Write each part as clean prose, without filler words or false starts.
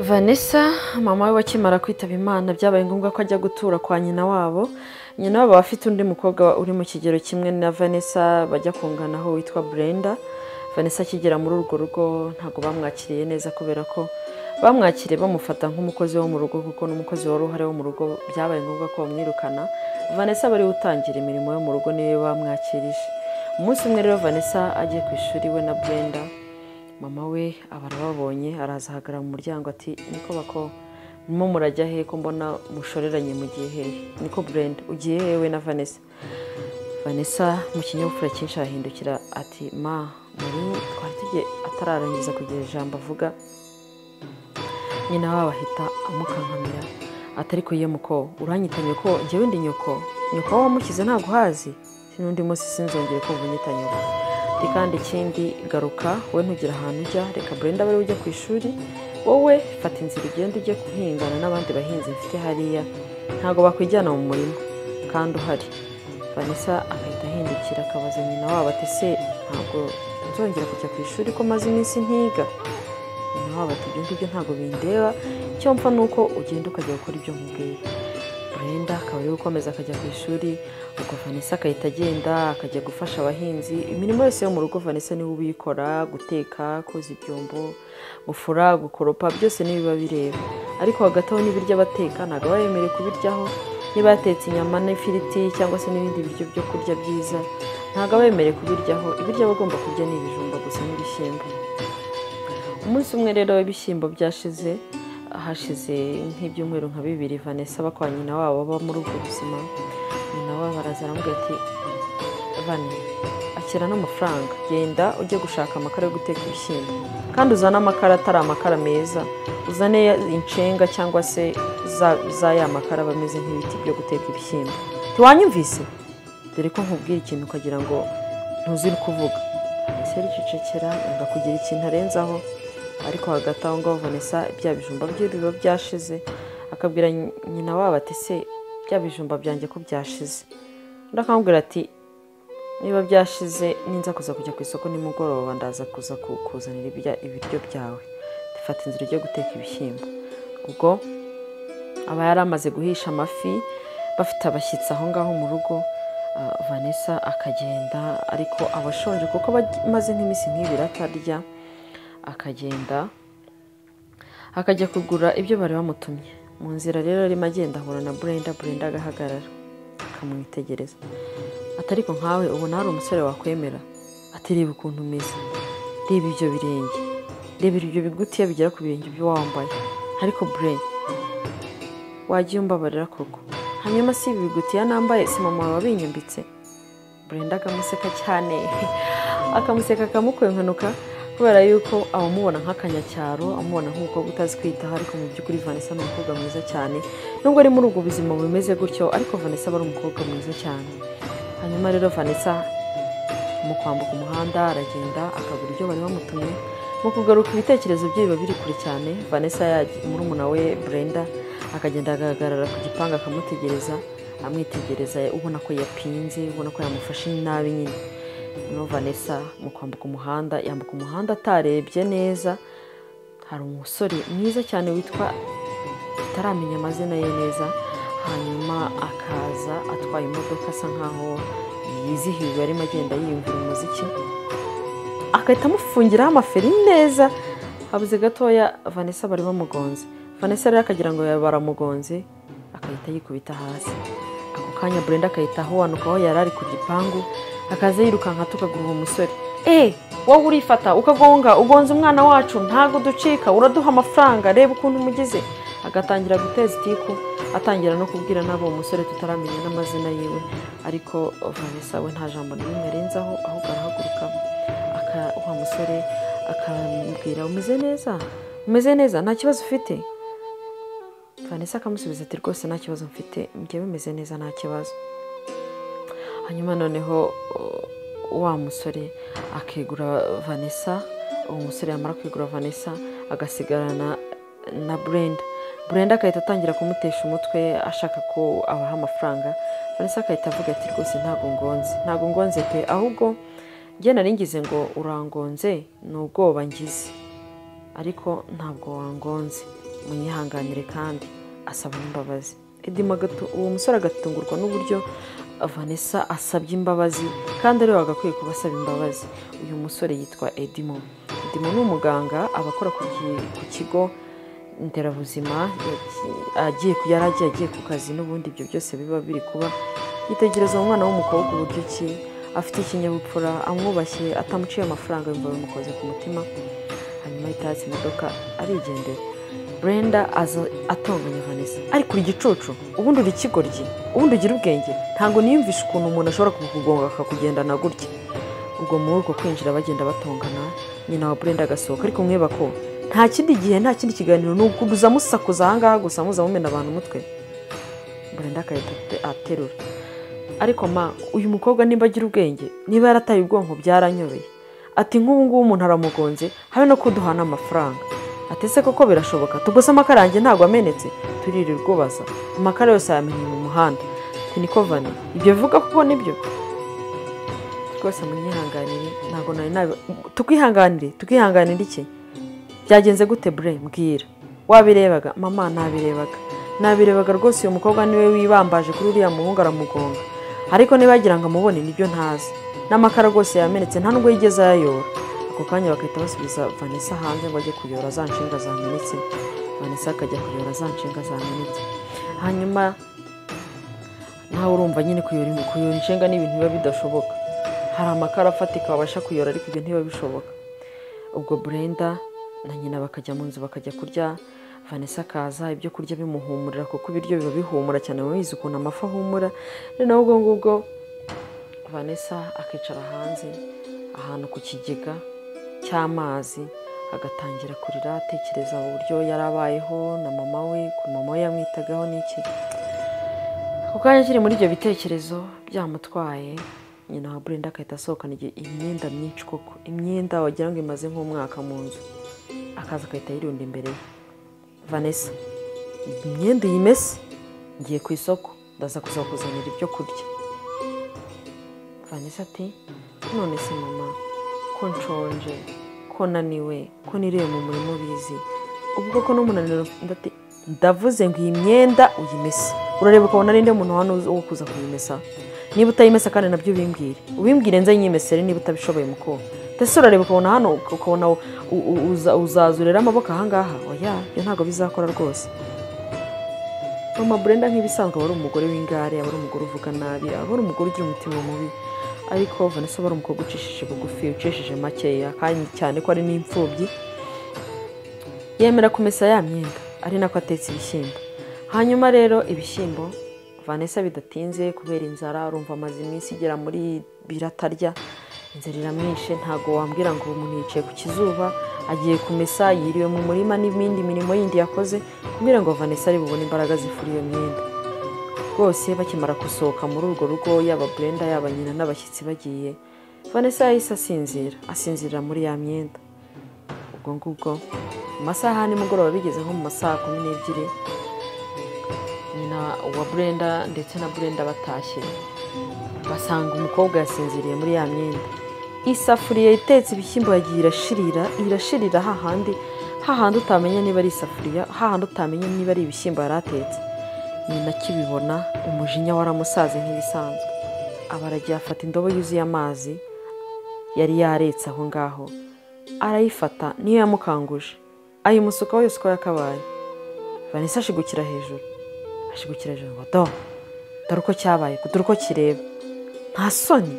Vanessa mama we wakimara kwitaba Imana byabaye ngombwa ko ajya gutura kwa nyina wabo. Nyina wabo afite undi mukobwa uri mu kigero kimwe na Vanessa bajya kunganaho witwa Brenda. Vanessa akigera muri urwo rugo ntago bamwakiriye neza kubera ko bamwakiriye bamufata nk'umukozi wo mu rugo kuko n'umukozi wari uhari wo mu rugo byabaye ngombwa ko bamwirukana. Vanessa bari utangira imirimo yo mu rugo niwe bamwakirije. Umunsi umwe rero Vanessa agiye ku ishuri we na Brenda, mama we abarababonye araza hagara mu muryango ati niko bako mo murajya he ko mbona mushoreranye mu gihe he? Niko Brenda ugiye hewe na Vanessa? Vanessa mu kinyabupfura cyinshi ahindukira ati ma muri twari tugiye atararangiza kugira ijambo avuga. Nyina wabo ahita amukankamira atari ko yemuko uranyitanye ko njyewe ndi nyoko wamukize ntago hazi sinundi munsi sinzongere ko vunyita nyoko kandi ikindi garuka we ntugira ahantu ujya reka Brenda bari ujya ku ishuri wowe fata inzira ugenda ujye kuhingana n'abandi bahinzi mfite hariya ntago bakwijyana mu murimo kandi uhari. Vanessa akahita ahindukira akabaza nyina wabo ati se ntago nzongera kujya ku ishuri ko maze iminsi ntiga? Nyina wabo ati ibyo ntago bindeba icyo mpfa nuko ugenda ukajya gukora ibyo nkubwiye. Brenda akaba ari gukomeza akajya ku ishuri ubwo Vanessa akahita agenda akajya gufasha abahinzi imirimo yose yo mu rugo. Vanessa niwe ubikora, guteka, koza ibyombo, gufura, gukoropa byose nibiba bireba, ariko hagati aho n'ibiryo bateka ntago bayemereye kubiryaho. Niba yatetse inyama n'ifiriti cyangwa se n'ibindi biryo byo kurya byiza ntago bayemereye kubiryaho. Ibiryo bagomba kurya ni ibijumba gusa n'ibishyimbo. Umunsi umwe rero ibishyimbo byashize hashize nk'ibyumweru nka 2 Vanessa bakwa nyina wabo baba muri ubwo buzima. Nyina wabo araza aramubwira ati Vane akira n'amafaranga genda ujye gushaka amakara yo guteka ibishyimbo kandi uzana amakara atari amakara meza, uzane incenga cyangwa se za ya makara bameze nk'ibiti byo guteka ibishyimbo. Tiwanyumvise dore ko nkubwira ikintu ukagira ngo ntuziri kuvuga. Ese ricecekera ngakugira ikintu arenzaho, ariko hagati aho ngo Vanessa bya bijumba bye biba byashize akabwira nyina wabo ati se bya bijumba byanjye ko byashize? Ndakamubwira ati niba byashize ninza kuza kujya ku isoko nimugoroba ndaza kuza kuzanira ibiryo byawe, dufata inzira ujye guteka ibishyimbo. Ubwo aba yaramaze guhisha amafi bafite abashyitsi aho ngaho mu rugo. Vanessa akagenda ariko abashonje kuko bamaze nk'iminsi nk'ibiri atarya, akagenda akajya kugura ibyo bari bamutumye. Mu nzira rero arimo agenda ahura na Brenda agahagarara akamwitegereza ati ariko nkawe ubona hari umusore wakwemera? Ati reba ukuntu umeze, reba ibyo birenge, reba ibyo bigutiya bigera ku birenge byo wambaye, ariko Brenda wagiye umbabarira koko hanyuma si ibi bigutiya nambaye si mama wawe wabinyambitse? Brenda akamuseka cyane akamuseka akamukwenkanuka kubera yuko abamubona nk'akanyacyaro, amubona nk'umukobwa utazi kwitaho, ariko mu by'ukuri Vanessa ni umukobwa mwiza cyane. Nubwo ari muri ubwo buzima bumeze gutyo ariko Vanessa aba ari umukobwa mwiza cyane. Hanyuma rero Vanessa mu kwambuka umuhanda aragenda akagura ibyo bari bamutumye. Mu kugaruka ibitekerezo bye biba biri kure cyane. Vanessa yagiye murumuna we Brenda akagenda agahagarara ku gipangu akamutegereza, amwitegereza ubona ko yapinze, ubona ko yamufashe nabi nyine. No Vanessa mu kwambuka umuhanda yambuka umuhanda atarebye neza. Hari umusore mwiza cyane witwa itaramenya amazina ye neza, hanyuma akaza atwaye imodoka asa nkaho yizihiwe arimo agenda yiyumvira umuziki, akahita amufungiraho amaferi neza. Habuze gatoya Vanessa bari bamugonze. Vanessa rero akagira ngo baramugonze akahita yikubita hasi. Ako kanya Brenda akahita ahuanuka aho yari ari ku gipangu akaza yirukanka tukagura uwo musore. Wowe urifata ukagonga ugonze umwana wacu ntago ducika uraduha amafaranga, reba ukuntu umugize. Agatangira guteza itiku atangira no kubwira nabo umusore tutaramenya n'amazina yiwe, ariko Vanessa we nta jambo n'imwe arenzaho ahubwo arahaguruka wa musore akamubwira umeze neza nta kibazo ufite? Vanessa akamusubiza ati rwose nta kibazo mfite njyewe meze neza nta kibazo. Hanyuma noneho wa musore akegura Vanessa, uwo musore yamara kwegura Vanessa agasigarana na Brenda akahita atangira kumutesha umutwe ashaka ko abaha amafaranga. Vanessa akahita avuga ati rwose ntago ngonze pe, ahubwo njye naringize ngo urangonze n'ubwoba ngize, ariko ntabwo wangonze. munyihanganire kandi asaba imbabazi. Edimo uwo musore agatungurwa n'uburyo Vanessa asabye imbabazi kandi ari we wagakwiye kuba asaba imbabazi. Uyu musore yitwa Edimo. Edimo ni umuganga abakora ku kigo nderabuzima, yaragiye ku kazi n'ubundi ibyo byose biba biri kuba. Yitegereza umwana w'umukobwa uburyo ki afite ikinyabupfura, amwubashye, atamuciye amafaranga yumva bimukoze ku mutima. Hanyuma yitatse imodoka arigendera. Brenda aza atonganya Vanessa, ariko uri igicucu, ubundi uri ikigoryi, ubundi ugira ubwenge, ntabwo niyumvisha ukuntu umuntu ashobora kukugonga akakugendana gutya. Ubwo muri uko kwinjira bagenda batongana, nyina wa Brenda agasohoka, ariko mweba ko nta kindi gihe nta kindi kiganiro ni ukuguza musakuza ahangaha gusa muza mumena abantu umutwe. Brenda akahita aterura, ariko uyu mukobwa nimba agira ubwenge, niba yarataye ubwonko byaranyobeye. Ati nk'ubu ngubu umuntu aramugonze habe no kuduhana amafaranga. Atese koko birashoboka, tugose amakarange ntabwo amenetse, turirirwa ubaza amakara yose yamenye mu muhanda. Niko Vani ibyo bivuga kuko nibyo rwose munyihanganire, ntabwo nari tukihanganira iki? Byagenze gute Bre? Mbwira. Wabirebaga? Mama nabirebaga rwose. Uyu mukobwa niwe wibambaje kuri uriya muhungu aramugonga, ariko nibagira ngo amubone nibyo ntazi. N'amakara rwose yamenetse nta nubwo yigeze ayayora. Ako kanya bakahita basubiza Vanessa hanze ngo ajye kuyora za nshinga zamenetse. Vanessa akajya kuyora za nshinga zamenetse. Hanyuma nawe urumva nyine kuyora inshinga n'ibintu biba bidashoboka. Hari amakara afatika wabasha kuyora ariko ibyo ntibiba bishoboka. Ubwo Brenda na nyina bakajya mu nzu bakajya kurya. Vanessa akaza ibyo kurya bimuhumurira kuko ibiryo biba bihumura cyane, wize ukuntu amafi ahumura. Noneho ubwo ngubwo Vanessa akicara hanze ahantu ku kigega cy'amazi, agatangira kurira atekereza uburyo yarabayeho na mama we, ku mama we yamwitagaho n'iki. Ako kanya kiri muri ibyo bitekerezo byamutwaye, nyina wa Brenda akahita asohokana imyenda myinshi koko, imyenda wagira ngo imaze nk'umwaka mu nzu. Akaza akahita yirunda imbere ye. Vanessa, imyenda uyimese, ngiye ku isoko ndaza kuza kuzanira ibyo kurya. Vanessa ati none se mama, ko nshonje, ko naniwe, ko niriwe mu murimo bizi, ubwo ko n'umunaniro ndavuze ngo iyi myenda uyimese. Urareba ukabona ari nde muntu hano wo kuza kuyimesa? Niba utayimesa kandi nabyo ubimbwire nze nyimesere niba utabishoboye muko. Ndetse urareba ukabona hano ukabona uzazurera amaboko ahangaha. Oya, ibyo ntabwo bizakora rwose. Mama Brenda nk'ibisanzwe aba ari umugore w'ingare, aba ari umugore uvuga nabi, aba ari umugore ugira umutima mubi. Ariko Vanessa aba ari umukobwa ucishije bugufi, ucishije makeya, kandi cyane ko ari n'imfubyi. Yemera kumesa ya myenda, ari nako atetse ibishyimbo. Hanyuma rero ibishyimbo Vanessa bidatinze kubera inzara, urumva amaze iminsi igera muri biratarya, inzara iramwishe. Ntago wambwira ngo umuntu yicaye ku kizuba agiye kumesa, yiriwe mu murima n'ibindi mirimo yindi yakoze kugira ngo Vanessa ari bubone imbaraga zifura iyo myenda. Rwose bakimara gusohoka muri urwo rugo, yaba Brenda yaba nyina n'abashyitsi bagiye, Vanessa yahise asinzirira muri ya myenda. Ubwo ngubwo mu masaha nimugoroba bigeze nko mu masaha 12, nyina wa Brenda ndetse na Brenda batashye, basanga umukobwa yasinziriye muri ya myenda. Isafuriya itetse ibishyimbo yagiye irashirira hahandi utamenya niba ari isafuriya, hahandi utamenya niba ari ibishyimbo yaratetse. Nyina kibibona umujinya waramusaze nk'ibisanzwe, abaragiye afata indobo yuzuye amazi yari yaretse aho ngaho, arayifata niyo yamukanguje, ayimusukaho yose uko yakabaye. Vanessa ashigukira hejuru ngo dore uko cyabaye, dore uko kireba. Nta soni,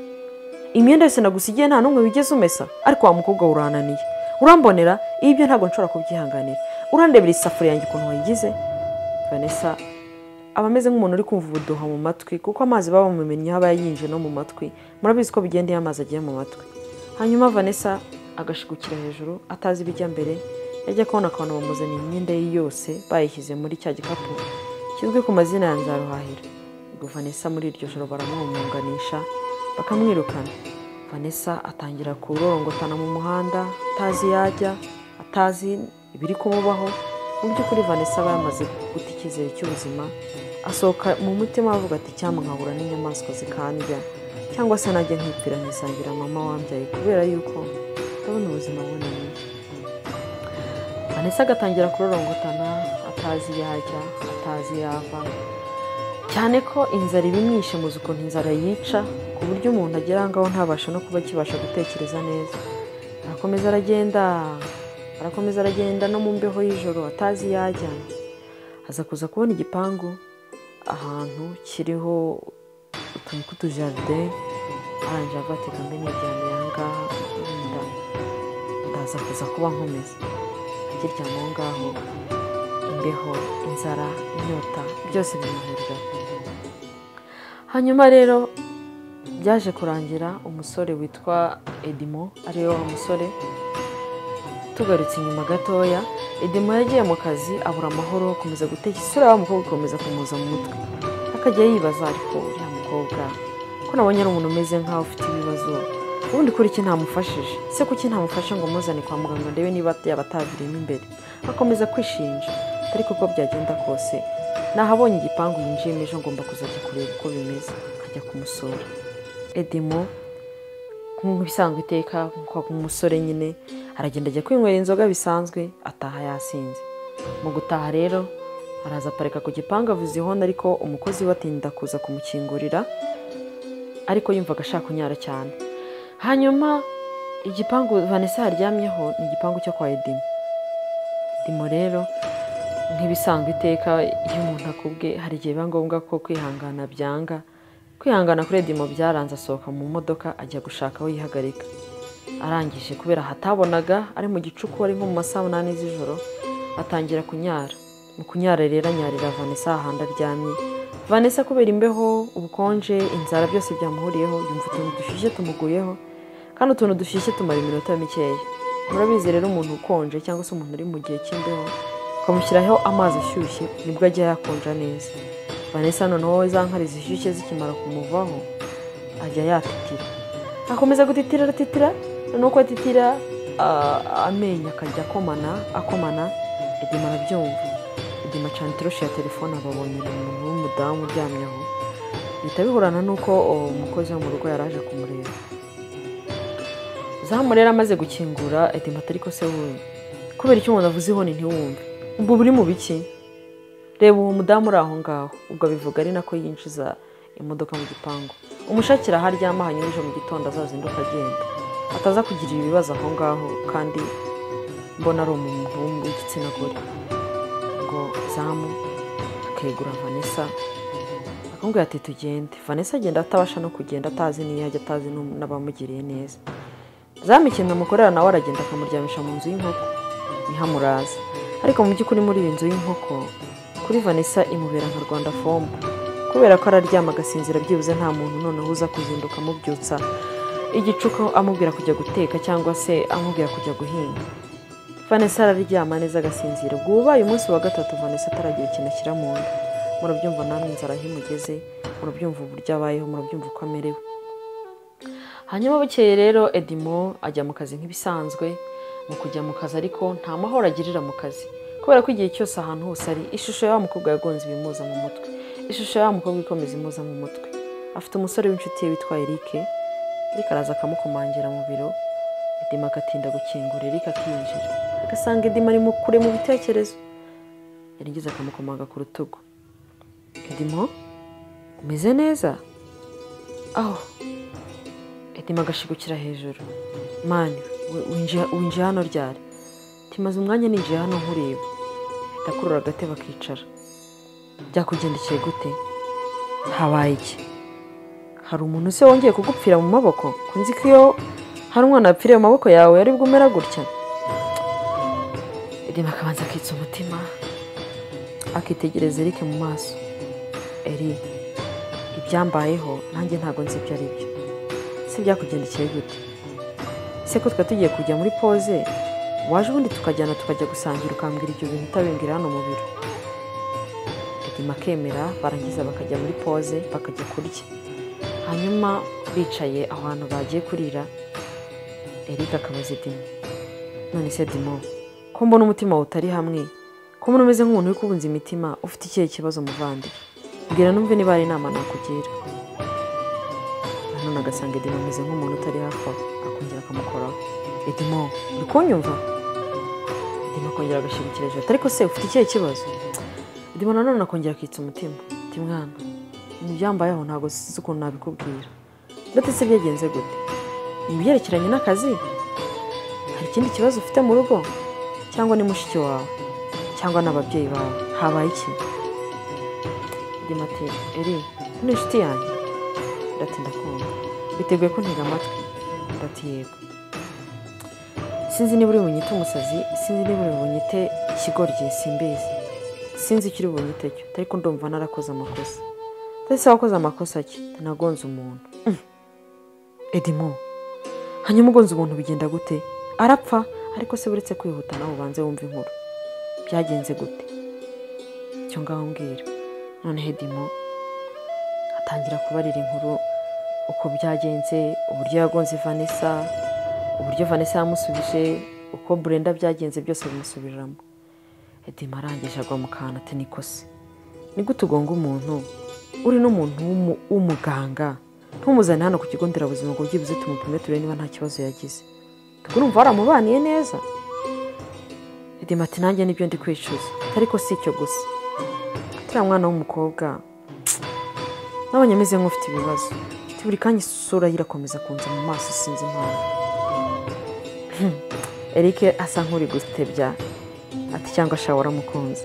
imyenda yose nagusigiye nta n'umwe wigeze umesa, ariko wa mukobwa urananiye, urambonera ibyo ntabwo nshobora kubyihanganira, urandebera isafuriya yanjye ukuntu wayigize. Vanessa aba ameze nk'umuntu uri kumva ubuduha mu matwi, kuko amazi baba bamumennye aba yinje no mu matwi. Murabizi ko bigenda iyo amazi agiye mu matwi. Hanyuma Vanessa agashigukira hejuru atazi ibijya mbere, yajya kubona akabona bamuzaniye imyenda ye yose bayishyize muri cya gikapu kizwi ku mazina ya Nzaruhahira. Ubwo Vanessa muri iryo joro baramwumunganisha bakamwirukana. Vanessa atangira kurorongotana mu muhanda, atazi yajya, atazi ibiri kumubaho. Mu by'ukuri Vanessa aba yamaze guta icyizere cy'ubuzima, asohoka mu mutima avuga ati cyangwa nkahura n'inyamaswa zikandya, cyangwa se najya nkipfira nkisangira mama wambyaye, kubera yuko ndabona ubuzima bunaniye. Vanessa agatangira kurorongotana atazi yajya atazi yava cyane ko inzara ibimwishe muzi ukuntu inzara yica ku buryo umuntu agera ngaho ntabasha no kuba kibasha gutekereza neza. Arakomeza aragenda no mu mbeho y'ijoro atazi yajya, aza kuza kubona igipangu ahantu kiriho utuntu tw'utujaride, arangije avuga ati kambe niryamiye aha ngaha ndaza kuza kuba nkomeza. Akiryama aho ngaho imbeho, inzara, inyota byose bimuhurira. Hanyuma rero byaje kurangira umusore witwa Edimo, ariwe wa musore. Tugarutse inyuma gatoya, Edimo yagiye mu kazi abura amahoro, akomeza gutekereza isura wa mukobwa ikomeza kumuza mu mutwe. Akajya yibaza ariko uriya mukobwa ko nabonye ari umuntu umeze nkaho ufite ibibazo, ubundi kuri iki ntamufashije, se kuki ntamufashe ngo muzane kwa muganga ndebe niba yaba atavirimo imbere. Akomeza kwishinja, ariko uko byagenda kose nahabonye igipangu yinjiyemo ejo ngomba kuzajya kureba uko bimeze, akajya kumusura. Edimo nk'ibisanzwe iteka nk'umusore nyine aragenda ajya kwinywera inzoga bisanzwe, ataha yasinze. Mu gutaha rero araza aparika ku gipangu avuza ihoni, ariko umukozi we atinda kuza kumukingurira, ariko yumvaga ashaka kunyara cyane. Hanyuma igipangu Vanessa yaryamyeho ni igipangu cyo kwa Edimo. Edimo rero nk'ibisanzwe iteka iyo umuntu akubwe hari igihe biba ngombwa ko kwihangana byanga. Kwihangana kuri Edimo byaranze, asohoka mu modoka ajya gushaka aho yihagarika. Arangije kubera hatabonaga, ari mu gicuku, ari nko mu masaha 8 z'ijoro, atangira kunyara. Mu kunyara rero anyarira Vanessa ahandi aryamye. Vanessa kubera imbeho, ubukonje, inzara byose byamuhuriyeho, yumva utuntu dushyushye tumuguyeho, kandi utuntu dushyushye tumara iminota mikeya. Murabizi rero umuntu ukonje cyangwa se umuntu uri mu gihe cy'imbeho ukamushyiraho amazi ashyushye nibwo ajya yakonja neza. Vanessa noneho za nkari zishyushye zikimara kumuvaho ajya yatitira, akomeza gutitira, aratitira, nuko atitira amenyo akajya akomana. Edimo arabyumva. Edimo acana itoroshi ya telefone, ababonye umuntu w'umudamu uryamyeho, bihita bihurana nuko umukozi wo mu rugo yaraje kumureba. Zamu rero amaze gukingura, Edimo ati ariko se wowe kubera icyo umuntu avuze ihoni ntiwumve, ubwo buri mu biki? Reba uwo mudamu uri aho ngaho. Ubwo bivuga ari nako yinjiza imodoka mu gipangu. Umushakira aho aryama, hanyuma ejo mu gitondo azazinduka agenda, ataza kugirira ibibazo aho ngaho, kandi mbona ari umuntu w'igitsina gore. Ngo Zamu akegura Vanessa akamubwira ati tugende. Vanessa agenda atabasha no kugenda, atazi niyo ajya, atazi n'abamugiriye neza. Zamu ikintu amukorera nawe aragenda akamuryamisha mu nzu y'inkoko, nihamuraza. Ariko mu by'ukuri muri iyi nzu y'inkoko kuri Vanessa imubera nka Rwanda fomu, kubera ko araryama agasinzira byibuze nta muntu noneho uza kuzinduka amubyutsa igicuku amubwira kujya guteka cyangwa se amubwira kujya guhinga. Vanessa araryama neza agasinzira. Ubwo ubaye umunsi wa gatatu Vanessa ataragira ikintu ashyira mu nda. Murabyumva namwe inzara himugeze, murabyumva uburyo abayeho, murabyumva uko amerewe. Hanyuma bukeye rero Edimo ajya mu kazi nk'ibisanzwe. Mu kujya mu kazi ariko nta mahoro agirira mu kazi, kubera ko igihe cyose ahantu hose ari ishusho ya wa mukobwa yagonze ibimuza mu mutwe, ishusho ya wa mukobwa ikomeza imuza mu mutwe. Afite umusore w'inshuti ye witwa Eric araza akamukomangira mu biro. Edimo agatinda gukingura, Eric akinjira agasanga Edimo ari kure mu bitekerezo. Yarigeze akamukomanga ku rutugu. Edimo umeze neza? Aho Edimo agashigukira hejuru. Mani winjiye hano ryari? Timaze umwanya ninjiye hano nkureba. Ahita akurura agatebe akicara. Byakugendekeye gute? Habaye iki? Hari umuntu se wongeye kugupfira mu maboko? Kunzi ko iyo hari umwana apfiriye mu maboko yawe yari bwumera gutya. Edimo akabanza akitsa umutima, akitegereza Eric mu maso. Eric, ibyambayeho nanjye ntago nzi ibyo ari byo. Se byakugendekeye gute? Se ko tugiye kujya muri pause, waje ubundi tukajyana tukajya gusangira ukambwira ibyo bintu utabimbwira hano mu biro. Edimo akemera, barangiza bakajya muri pause bakajya kurya. Hanyuma bicaye aho hantu bagiye kurira, Eric akabaza Edimo, none se Edimo ko mbona umutima utari hamwe, ko mbona umeze nk'umuntu uri kubunza imitima, ufite ikihe kibazo muvandi? Mbwira numve niba ari inama nakugira. None agasanga Edimo ameze nk'umuntu utari hafi, akongera akamukoraho. Edimo uri kunyumva? Edimo akongera agashirikira hejuru ariko se ufite ikihe kibazo Edimo nanone akongera akitsa umutima ati mwana ibyambayeho ntago sizi ukuntu nabikubwira ndetse se byagenze gute ibyerekeranye n'akazi hari ikindi kibazo ufite mu rugo cyangwa ni mushiki wawe cyangwa n'ababyeyi bawe habaye iki Edimo ati eri ni inshuti yanjye ndati ndakumva biteguye ko ntega amatwi ndati yego sinzi niba uri bunyite umusazi sinzi niba uri bunyite ikigoryi simbizi sinzi icyo uri bunyite cyo ariko ndumva narakoze amakosa ndetse wakoze amakosa ki nagonze umuntu Edimo hanyuma ugonze umuntu bigenda gute arapfa ariko se buretse kwihuta nawe ubanze wumva inkuru byagenze gute cyo ngaho mbwira none Edimo atangira kubarira inkuru uko byagenze uburyo yagonze Vanessa uburyo Vanessa yamusubije uko Brenda byagenze byose bimusubiriramo Edimo arangije agwa mu kantu ati nikose ni gute ugonga umuntu uri n'umuntu w'umuganga ntumuzane hano ku kigo nderabuzima ngo byibuze tumupime turebe niba nta kibazo yagize urumva waramubaniye neza Edimo ati nanjye nibyo ndi kwicuza ariko si icyo gusa turiya mwana w'umukobwa nabonye ameze nk'ufite ibibazo buri kanya isura irakomeza kunza mu maso sinzi impamvu Eric asa nk'uri gutebya ati cyangwa shawara mukunzi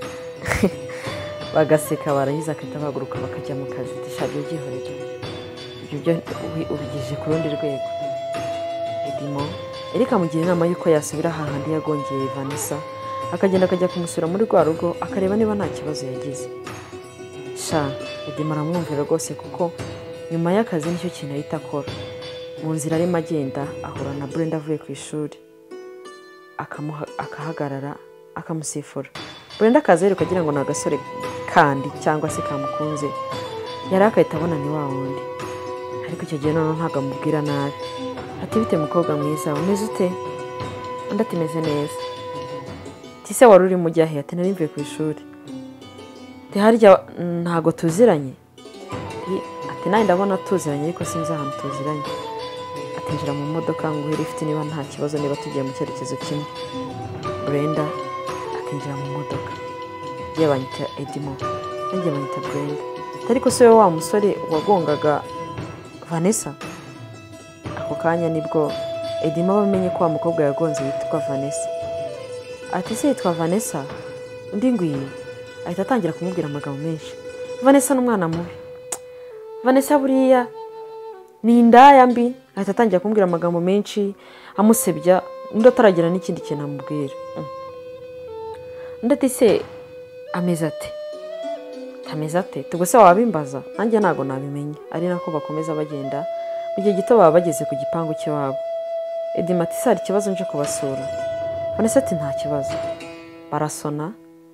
bagaseka barangiza akahita bahaguruka bakajya mu kazi tishabye byihorera ibyo ubigejeje ku rundi rwego Edimo Eric amugira inama y'uko yasubira hahandi yagongeye Vanessa akagenda akajya kumusura muri rwa rugo akareba niba nta kibazo yagize sha Edimo aramwumvira rwose kuko nyuma y'akazi nicyo kintu ahita akora mu nzira arimo agenda ahura na Brenda avuye ku ishuri akahagarara akamusifura Brenda akazeruka agira ngo ni agasore kandi cyangwa se kamukunze yari akahita abona ni wa wundi ariko icyo gihe noneho ntabwo amubwira nabi ati bite mukobwa mwiza umeze ute undi ati meze neza ati se wari uri mu gihe ati nari mvuye ku ishuri ati harya ntago tuziranye ati nawe ndabona tuziranye ariko sinzi ahantu tuziranye atinjira mu modoka ngo uhere ifite niba nta kibazo niba tugiye mu cyerekezo kimwe Brenda atinjira mu modoka ye banyita Edimo nanjye banyita Brenda ariko se wa musore wagongaga Vanessa ako kanya nibwo Edimo bamenye ko wa mukobwa yagonze yitwa Vanessa ati se yitwa Vanessa undi ngwiye ahita atangira kumubwira amagambo menshi Vanessa n'umwana mubi Vanessa buriya ni indaya mbi ahita atangira kumubwira amagambo menshi amusebya undi ataragira n'ikindi kintu amubwira undi ati se ameze ate tugose wabimbaza nanjye ntago nabimenye ari nako bakomeza bagenda mu gihe gito baba bageze ku gipangu cy'iwabo Edimo ati se hari ikibazo nje kubasura Vanessa ati nta kibazo barasona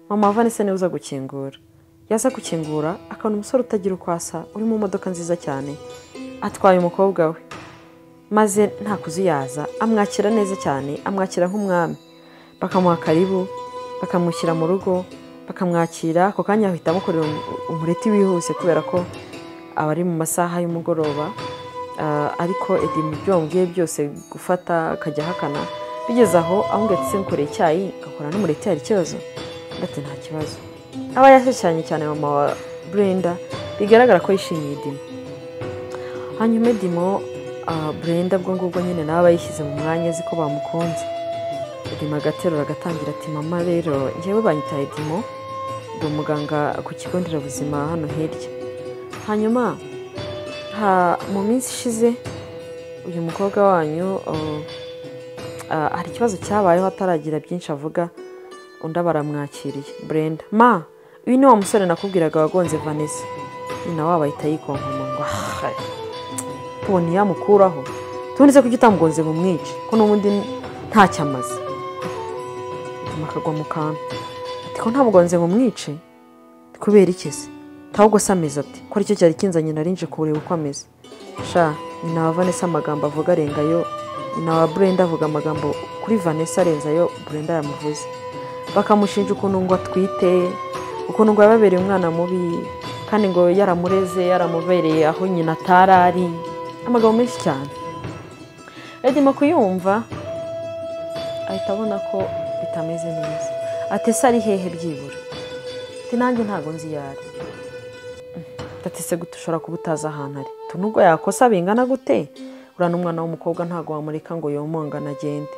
mama Vanessa niwe uza gukingura yaza gukingura akabona umusore utagira uko asa uri mu modoka nziza cyane atwaye umukobwa we maze nta kuzuyaza amwakira neza cyane amwakira nk'umwami bakamuha karibu bakamushyira mu rugo bakamwakira ako kanya ahita amukorera umureti wihuse kubera ko aba ari mu masaha y'umugoroba ariko Edimo ibyo bamubwiye byose gufata akajya ahakana bigeze aho ahubwo ati se nkoreye icyayi agakora n'umureti hari ikibazo ndetse nta kibazo aba yashyashanye cyane mama wa Brenda bigaragara ko yishimiye Edimo hanyuma Edimo Brenda bwo ngubwo nyine nawe bayishyize mu mwanya azi ko bamukunze Edimo agaterura agatangira ati mama rero njyewe banyita Edimo ndi umuganga ku kigo nderabuzima hano hirya hanyuma mu minsi ishize uyu mukobwa wanyu hari ikibazo cyabayeho ataragira byinshi avuga undi baramwakiriye Brenda ma uyu ni wa musore nakubwiraga wagonze Vanessa nyina wabo ahita yikonkoma ngo tubona yamukuraho tubonetse ko utamugonze ngo mwice ko n'ubundi ntacyo amaze akagwa mu kantu ati ko ntamugonze ngo mwice kubera iki se ahubwo se ameze ati ko aricyo cyari kinzanye narinje kureba uko ameze sha nyina wa Vanessa amagambo avuga arengayo nyina wa Brenda avuga amagambo kuri Vanessa arenzayo Brenda yamuvuze bakamushinja ukuntu ngo atwite ukuntu ngo yababereye umwana mubi kandi ngo yaramureze yaramubereye aho nyina atarari amagambo menshi cyane Edimo kuyumva ahita abona ko bitameze neza ati se ari hehe byibura, ati nanjye ntago nzi yari, ati se gute ushobora kuba utazi ahantu ari, nubwo yakosa bingana gute uriya n'umwana w'umukobwa ntago wamureka ngo yomongane agende.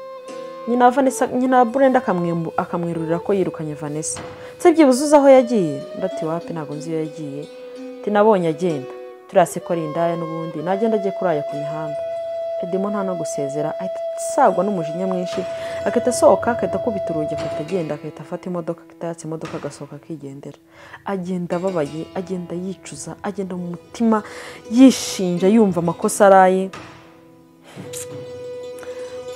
nyina Brenda akamwirurira ko yirukanye Vanessa, se byibuze uzi aho yagiye, ndati wapi ntago nzi iyo yagiye, ati nabonye agenda, turase ko ari indaya n'ubundi nagenda agiye kuraya ku mihanda. Edimo nta no gusezera ahita sagwa n'umujinya mwinshi, akahita asohoka akahita akubita urugi akahita agenda, akahita afata imodoka, akahita yatsa imodoka agasohoka akigendera. Agenda ababaye, agenda yicuza, agenda mu mutima yishinja yumva amakosa araye.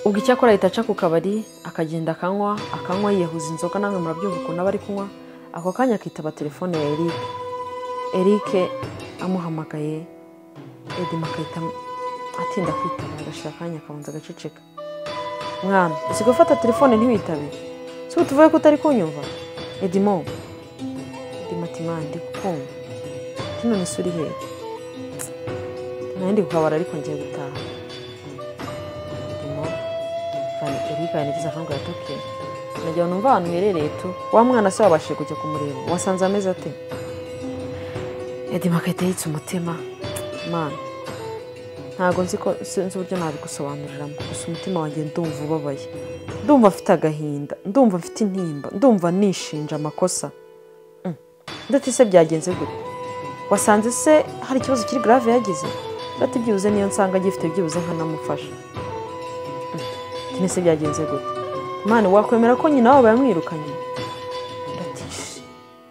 Ubwo icyakora ahita aca ku kabari akagenda akanywa yiyahuza inzoga, namwe murabyumva ukuntu aba ari kunywa. Ako kanya akitaba telefone ya Eric amuhamagaye, Edimo akahita atinda kwitaba, agashira akanya akabanza agaceceka. Mwana usigaye ufata telefone ntiwitabe, si tuvuye ko utari kunyumva? Edimo ati mwana ndi kukumva, ati none se uri hehe? Ndi kukabara ariko ngiye gutaha. Edimo Eric yanigeze akanga yatoke, nagira numva ahantu uherereye tu, wa mwana se wabashije kujya kumureba, wasanze ameze ate? Edimo akahita yitsa umutima, mana ntago sinzi uburyo nabigusobanuriramo, gusa umutima wanjye ndumva ubabaye, ndumva mfite agahinda, ndumva mfite intimba, ndumva nishinja amakosa. Ndati se byagenze gute? Wasanze se hari ikibazo kiri grave yagize? Ndati byibuze niyo nsanga gifite byibuze nkanamufasha. Ndati se byagenze gute? Imana wakwemera ko nyina wabo yamwirukanye? Ndati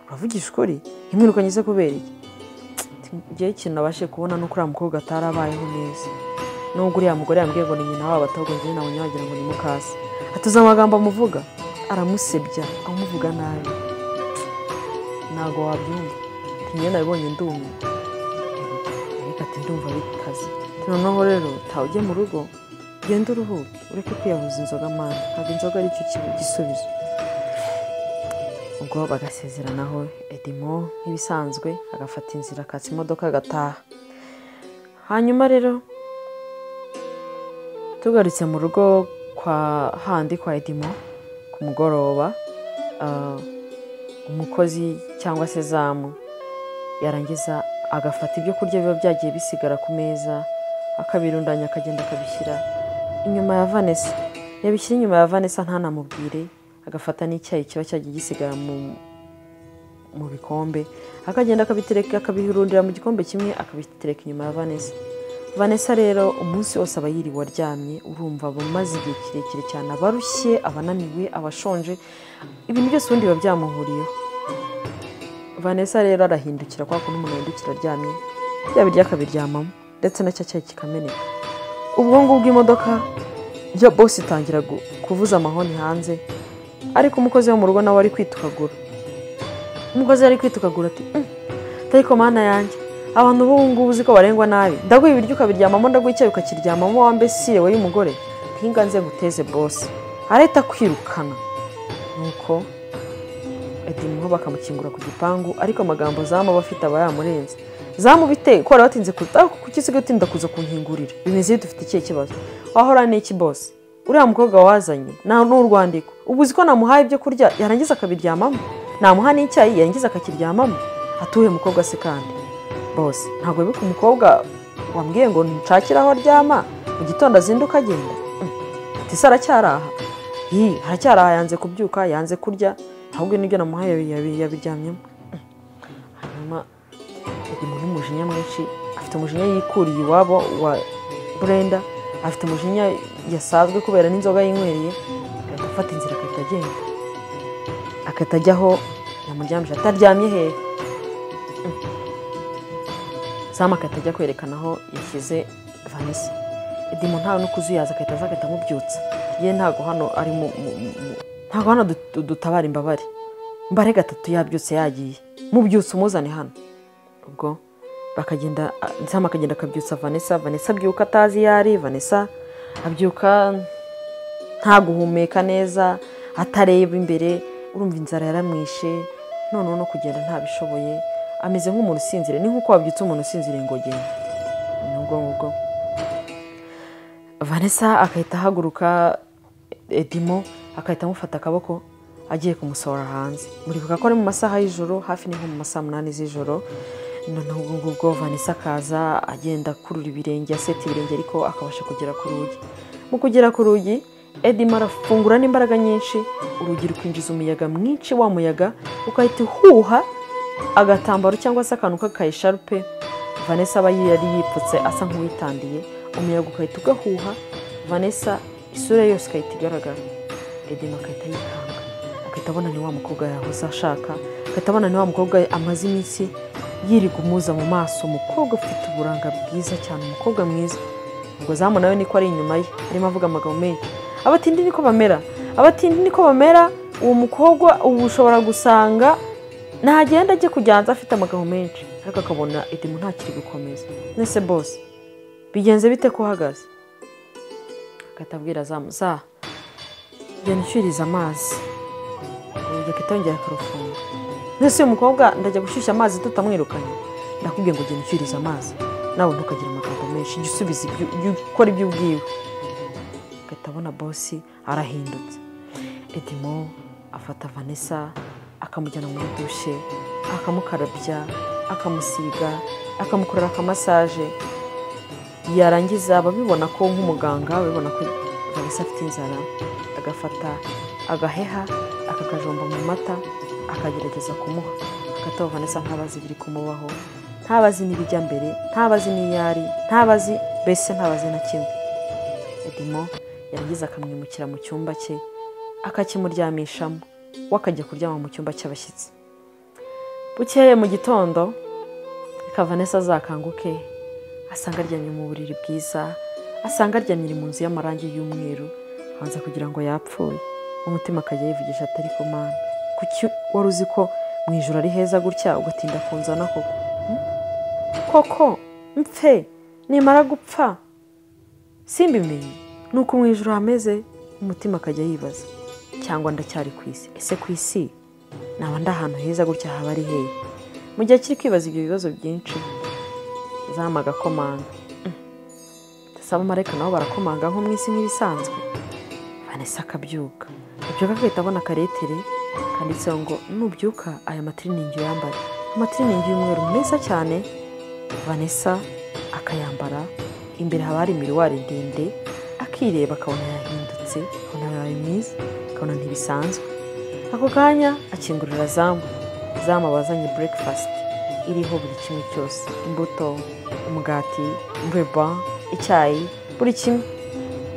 uravugisha ukuri? Imwirukanye se kubera iki? Igihe ikintu nabashe kubona nuko uriya mukobwa atarabayeho neza, nubwo uriya mugore yambwiye ngo ni nyina wabo, ahubwo njye nabonye wagira ngo ni mukase. Atuze amagambo amuvuga, aramusebya amuvuga nabi, ntago wabyumva. Njye nabibonye ndumva, ariko ati ndumva bikaze. Noneho rero ujye mu rugo, genda uruhuke, ureke kwiyahuza inzoga mana, ntabwo inzoga ari cyo gisubizo. Ubwo bagasezeranaho, Edimo nk'ibisanzwe agafata inzira akatsa imodoka agataha. Hanyuma rero tugarutse mu rugo kwa Edimo ku mugoroba, umukozi cyangwa se zamu yarangiza agafata ibyo kurya biba byagiye bisigara ku meza, akabirundanya akagenda akabishyira inyuma ya Vanessa. Yabishyira inyuma ya Vanessa ntanamubwire, agafata n'icyayi kiba cyagiye gisigara mu bikombe, akagenda akabitereka akabihurundira mu gikombe kimwe akabitereka inyuma ya Vanessa. Vanessa rero umunsi wose aba yiriwe aryamye, urumva bamaze igihe kirekire cyane, abarushye, abananiwe, abashonje, ibintu byose ubundi biba byamuhuriyeho. Vanessa rero arahindukira kwa kuntu umuntu yahindukira aryamye, yabirya akabiryamamo ndetse na cya cyayi kikameneka. Ubwo ngubwo imodoka ya boss itangira kuvuza amahoni hanze, ariko umukozi wo mu rugo nawe ari kwitukagura. Umukozi ari kwitukagura ati tariko mana yanjye, abantu ubu ngubu uzi ko barengwa nabi, ndaguha ibiryo ukabiryamamo, ndaguha icyayi ukakiryamamo, wambesire we y'umugore, ntinga nze guteze boss, areta kwirukana. Nuko Edimo bakamukingura ku gipangu, ariko amagambo zamu bafite aba yamurenze. Zamu bite ko batinze kukisiga utinda kuza kunkingurira, bimeze dufite ikihe kibazo? Wahora n'iki boss? Uriya mukobwa wazanye n'urwandiko, ubuzi ko namuhaye ibyo kurya yarangiza akabiryamamo, namuha n'icyayi yarangiza akakiryamamo, atuye mukobwa se kandi boss ntago bibuka umukobwa wambwiye ngo nshakiraho aryama mu gitondo azinduka agenda. Ati sara cyaraha, haracyaraha, yanze kubyuka, yanze kurya, ahubwo nibyo namuhaye yabiryamyemo. Hanyuma Edimo n'umujinya mwinshi, afite umujinya yikuriye iwabo wa Brenda, afite umujinya yasazwe kubera n'inzoga yinywereye, agafata inzira akahita agenda, akahita ajyaho yamuryamije ataryamye hehe. Zamu akahita ajya kwerekana aho yashyize Vanessa. Edimo ntawe no kuzuyaza, akahita aza agahita amubyutsa, ye ntago hano ari ntago hano dutabara imbabare, mbare gatatu yabyutse yagiye, mubyutse umuzane hano. Ubwo bakagenda, Zamu akagenda akabyutsa Vanessa, Vanessa abyuka atazi yari, Vanessa abyuka nta guhumeka neza, atareba imbere, urumva inzara yaramwishe, none no kugenda ntabishoboye, ameze nk'umuntu usinzire, ni nkuko wabyutse umuntu usinzire ngo genda. Nubwo Vanessa akahita ahaguruka, Edimo akahita amufata akaboko agiye kumusohora hanze. Muribuka ko ari mu masaha y'ijoro, hafi ni nko mu masaha 8 z'ijoro. Noneho ubwo Vanessa akaza agenda kurura ibirenge, aseta ibirenge ariko akabasha kugera ku rugi. Mu kugera ku rugi Eddie marafungura n'imbaraga nyinshi, urugi rukwinjiza umuyaga mwinshi, wa muyaga ukahita uhuha agatambaro cyangwa se akantu k'akayisharupe Vanessa aba yari yipfutse asa nk'uwitandiye, umuyaga ukahita ugahuha, Vanessa isura yose ikahita igaragara. Eddie akahita yikanga, akahita abona ni wa mukobwa yahoze ashaka, akahita abona ni wa mukobwa amaze iminsi yirigumuza mu maso, umukobwa ufite uburanga bwiza cyane, umukobwa mwiza. Ubwo Zamu nawe niko ari inyuma ye arimo avuga amagambo menshi. Abatindi niko bamera, abatindi niko bamera. Uwo mukobwa ubu ushobora gusanga ntagenda ajye kujyanza afite amagambo menshi, ariko akabona Eddie ntakiri gukomeza. Nese boss bigenze bite ko uhagaze? Akatabwira Zamu, za genda ushyiriza amazi, uburyo kitongera karufunga. Nese uyu mukobwa ndajya gushyushya amazi tutamwirukanye? Ndakubwiye ngo genda ushyiriza amazi, nawe ntukagira amagambo menshi, gisubize ibyo ukora ibyo ubwiwe. Gatabona boss arahindutse. Edimo afata Vanessa akamujyana muri douche, akamukarabya, akamusiga, akamukorera akamassage. Yarangiza babibona ko nk'umuganga, babibona ko Vanessa afite inzara, agafata agaheha akakajomba mu mata akagerageza kumuha. Agataho Vanessa ntabazi biri kumubaho, ntabazi n'ibijya mbere, ntabazi n'iyari, ntabazi bese ntabazi na kimwe. Edimo yarangiza akamwimukira mu cyumba cye akakimuryamishamo, wakajya kuryama mu cyumba cy'abashyitsi. Bukeye mu gitondo Vanessa azakanguke asanga aryamye mu buriri bwiza, asanga aryamye mu nzu y'amarangi y'umweru, hanze kugira ngo yapfuye. Umutima akajya yivugisha atari ko mana, kuki wari uzi ko mu ijoro ari heza gutya ugatinda kunzana koko mpfe nimara gupfa simbimenye? Nuko mu ijoro hameze. Umutima akajya yibaza, cyangwa ndacyari ku isi? Ese ku isi naba ndahantu heza gutya haba ari hehe? Mu gihe kiri kwibaza ibyo bibazo byinshi, Zamu agakomanga. Saba marayika nabo barakomanga nko mu isi nk'ibisanzwe. Vanessa akabyuka, ibyo agahita abona karetere kanditseho ngo nubyuka aya matiriningi yambara, amatiriningi y'umweru meza cyane. Vanessa akayambara, imbere haba hari miruwari ndende, akireba akabona yahindutse, akabona yabaye mwiza, akabona ntibisanzwe. Ako kanya akingurira Zamu. Zamu abazanye breakfast iriho buri kimwe cyose, imbuto, umugati, imbeba, icyayi, buri kimwe.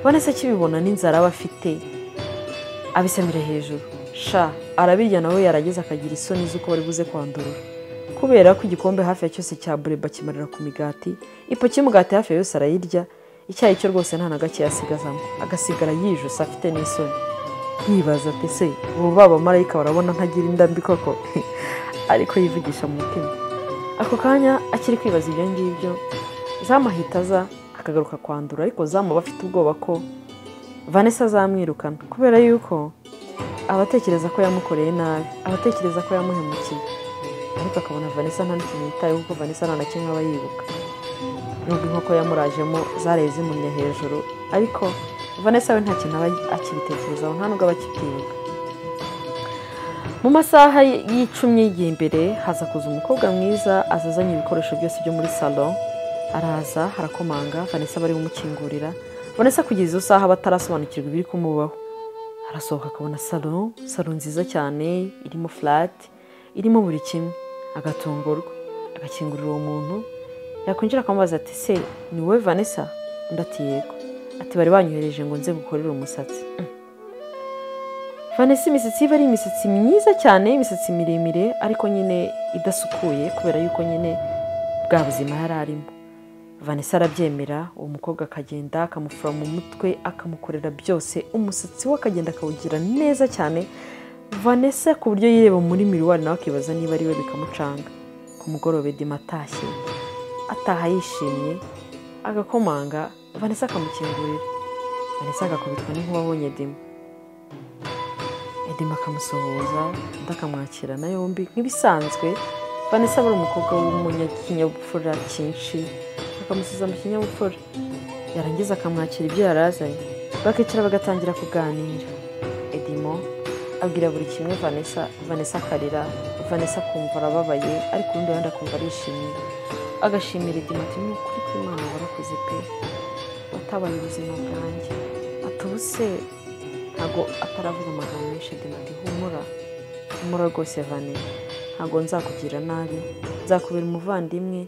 Vanessa kibibona n'inzara aba afite abisamira hejuru, sha arabirya nawe yarageze akagira isoni z'uko bari buze kwandurura, kubera ko igikombe hafi ya cyose cya bureba kimarira ku migati, ipaki y'umugati hafi yose arayirya, icyayi cyo rwose nta na gake yasigazamo, agasigara yijuse afite n'isoni. Yibaza ati se ubu baba marayika barabona ntagira indambi koko? Ariko yivugisha mu mutima. Ako kanya akiri kwibaza ibyo ngibyo, Zamu ahita aza akagaruka kwandura, ariko Zamu bafite ubwoba ko Vanessa azamwirukana, kubera yuko abatekereza ko yamukoreye nabi, abatekereza ko yamuhemukiye. Ariko akabona Vanessa nta n'ikintu yitayeho, kuko Vanessa nta na kimwe aba yibuka. Nubwo inkoko yamurajemo zareye zimunya hejuru, ariko Vanessa we nta kintu aba akibitekerezaho, nta nubwo aba akibyibuka. Mu masaha y'icumi y'igihe imbere haza kuza umukobwa mwiza, azazanye ibikoresho byose byo muri salon. Araza harakomanga, Vanessa bari kumukingurira. Vanessa kugeza izo saha batarasobanukirwa ibiri kumubaho. Arasohoka akabona salon nziza cyane, irimo flat, irimo buri kimwe. Agatungurwa, agakingurira uwo muntu, yakwinjira akamubaza ati se ni wowe Vanessa? Undi ati yego. Ati bari banyohereje ngo nze gukorera umusatsi. Vanessa imisatsi iba ari imisatsi myiza cyane, imisatsi miremire ariko nyine idasukuye, kubera yuko nyine bwa buzima yari arimo. Vanessa arabyemera, uwo mukobwa akagenda akamufura mu mutwe, akamukorera byose, umusatsi we akagenda akawugira neza cyane. Vanessa ku buryo yireba muri miruwari nawe akibaza niba ari we, bikamucanga. Ku mugoroba Edimo atashye, ataha yishimye, agakomanga, Vanessa akamukingurira. Vanessa agakubitwa n'inkuba abonye Edimo. Edimo akamusohoza, undi akamwakirana yombi nk'ibisanzwe. Vanessa aba ari umukobwa w'umunyakinyabupfura cyinshi, akamusiza mu kinyabupfura. Yarangiza akamwakira ibyo yarazanye, bakicara bagatangira kuganira. Edimo abwira buri kimwe Vanessa akarira, Vanessa akumva arababaye ariko urundi ruhande akumva arishimye, agashimira Edima ati ni ukuri kw'Imana warakoze pe, watabaye ubuzima bwanjye. Ati ubu se ntabwo ataravuga amagambo menshi, Edima ati humura rwose Vane, ntabwo nzakugira nabi, nzakubera umuvandimwe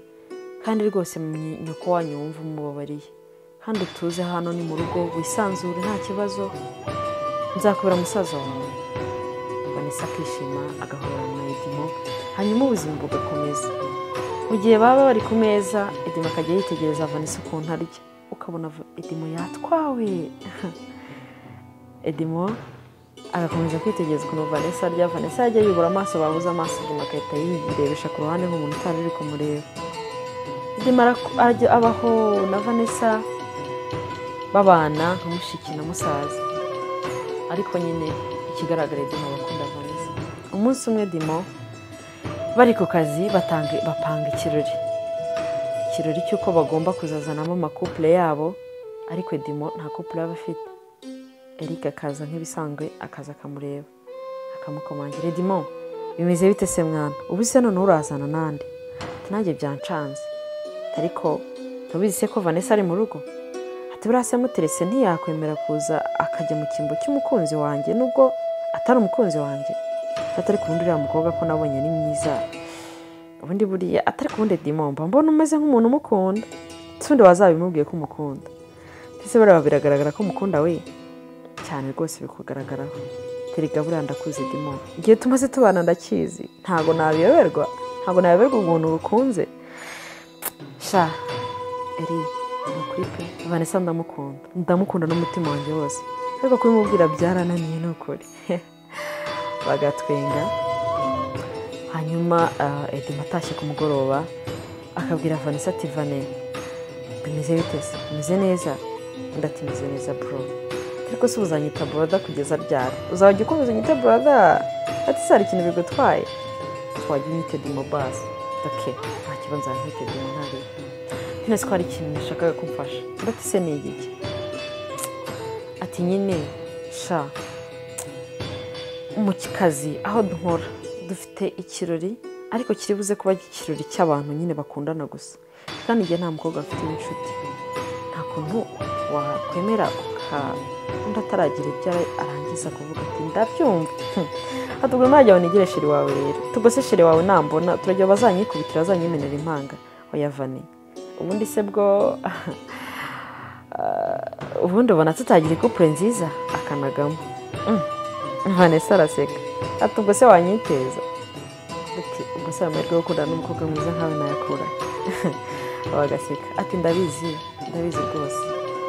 kandi rwose nyoko wanyu wumva umubabariye, kandi utuze hano ni mu rugo wisanzure nta kibazo, nzakubera musaza wawe. Vanessa akishima agahorana na Edima, hanyuma ubuzima bugakomeza. Mu gihe baba bari ku meza Edima akajya yitegereza Vanessa ukuntu arya, ukabona Edima yatwawe. Edima agakomeza kwitegereza ukuntu Vanessa arya, Vanessa yajya yubura amaso, babuze amaso Edima agahita yirebesha ku ruhande nk'umuntu utari uri kumureba. Edima abaho na Vanessa babana nka mushiki na musaza, ariko nyine ikigaragara Edima bakunda Vanessa. Umunsi umwe Edima bari ku kazi bapanga ikirori cy'uko bagomba kuzazanamo amakupule yabo, ariko Edima nta kupule aba afite. Eric akaza nk'ibisanzwe, akaza akamureba akamukomangira, Edima bimeze bite se mwana, ubu se none urazana nande? Ati nanjye byancanze, ariko ntubizi se ko Vanessa ari mu rugo? Ati burase muterese ntiyakwemera kuza akajya mu cyimbo cy'umukunzi wanjye nubwo atari umukunzi wanjye? Atari kundi uriya mukobwa ko nabonye ni mwiza, ubundi buriya atari kundi Edima mbona umeze nk'umuntu umukunda, tundi wazabimubwiye ko umukunda? Ese buriya biragaragara ko umukunda we cyane rwose bikugaragaraho. Terega buriya ndakuze Edima, igihe tumaze tubana ndakizi, ntabwo nabiyoberwa umuntu urukunze. Sha eri nukuri pe, Vanessa ndamukunda n'umutima wanjye wose, ariko kubimubwira byarananiye nukuri. Bagatwenga. Hanyuma Edima atashye ku mugoroba akabwira Vanessa ati Vane bimeze bite se, bimeze neza? Ati meze neza bro, ariko se uzanyita brother kugeza ryari? Uzajya ukomeza unyita brother? Ati se hari ikintu bigutwaye? Twajya unyita Edima basi. Okay, nta kibazo nzanyita Edima ntari. Nese ko hari ikintu nashakaga kumfasha. Ati se ni iki? Ati nyine sha mu kikazi aho nkora dufite ikirori, ariko kiri buze kuba ikirori cy'abantu nyine bakundana gusa, kandi igihe nta mukobwa afite inshuti, nta kuntu wakwemera undi ataragira ibyo arangiza kuvuga ati ndabyumva. Ati ubwo najya wanigire sheri wawe rero, tugose sheri wawe nambona turajya bazanyikubitira azanyemenera impanga. Oya Vane, ubundi se bwo ubundi ubona tutagira couple nziza? Akanagamo. Vanessa araseka ati ubwo se wanyiteza? Ati ubwo se amahirwe yo gukundana n'umukobwa mwiza nkawe nayakura? Bagaseka ati ndabizi rwose,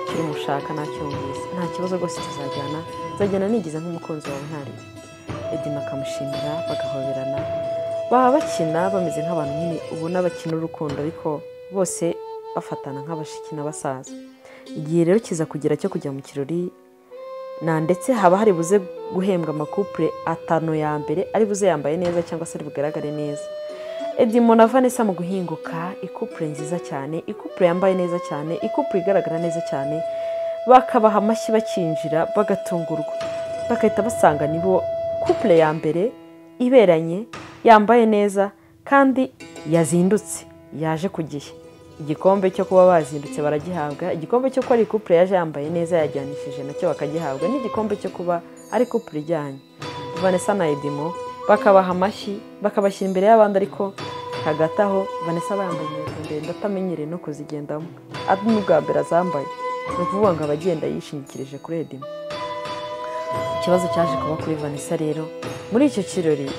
kiri mushaka nacyumvise, nta kibazo rwose tuzajyana, nzajyana nigize nk'umukunzi wawe ntari. Edima akamushimira, bagahoberana, baba bakina bameze nk'abantu nyine ubona bakina urukundo, ariko bose bafatana nk'abashiki n'abasaza. Igihe rero kiza kugira cyo kujya mu kirori, na ndetse haba hari buze guhembwa amakupure 5 ya mbere ari buze yambaye neza cyangwa se ari bugaragare neza. Edima na Vanessa mu guhinguka, ikupure nziza cyane, ikupure yambaye neza cyane, ikupure igaragara neza cyane, bakabaha amashyi bakinjira bagatungurwa, bakahita basanga nibo couple ya mbere iberanye, yambaye neza kandi yazindutse, yaje ku gihe. Igikombe cyo kuba bazindutse baragihabwa, igikombe cyo ko ari couple yaje yambaye neza yajyanishije nacyo bakagihabwa, n'igikombe cyo kuba ari couple ijyanye. Vanessa na Edima bakabaha amashyi, bakabashyira imbere y'abandi, ariko hagati aho Vanessa bambaye inkweto ndende atamenyereye no kuzigendamo, ati n'ubwa mbere azambaye, ni ukuvuga ngo abagenda yishingikirije kuri Edima. Ikibazo cyaje kuba kuri Vanessa rero, muri icyo kirori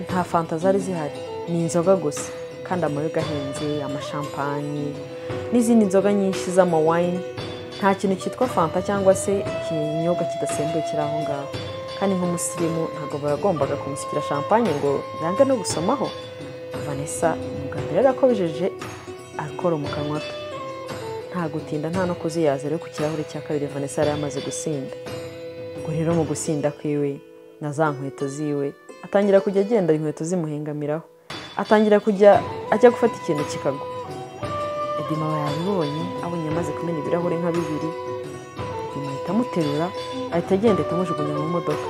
nta fanta zari zihari, ni inzoga gusa, kandi amayoga ahenze, amashampanye n'izindi nzoga nyinshi z'amawine. Nta kintu cyitwa fanta cyangwa se ikinyobwa kidasembuye kiri aho ngaho, kandi nk'umusirimu ntabwo bagombaga kumusukira champagne ngo yange no gusomaho. Vanessa umugabo rero akobejeje alcohol mu kanwa ke, nta gutinda nta no kuziyaza rero ku kirahure cya kabiri Vanessa yari amaze gusinda. Ngo rero mu gusinda kwiwe na za nkweto ziwe atangira kujya agenda inkweto zimuhengamiraho, atangira kujya ajya gufata ikintu kikagwa. Edima yabibonye, abonye amaze kumena ibirahure nka 2, Edima ahita amuterura, ahita agenda atamujugunya mu modoka.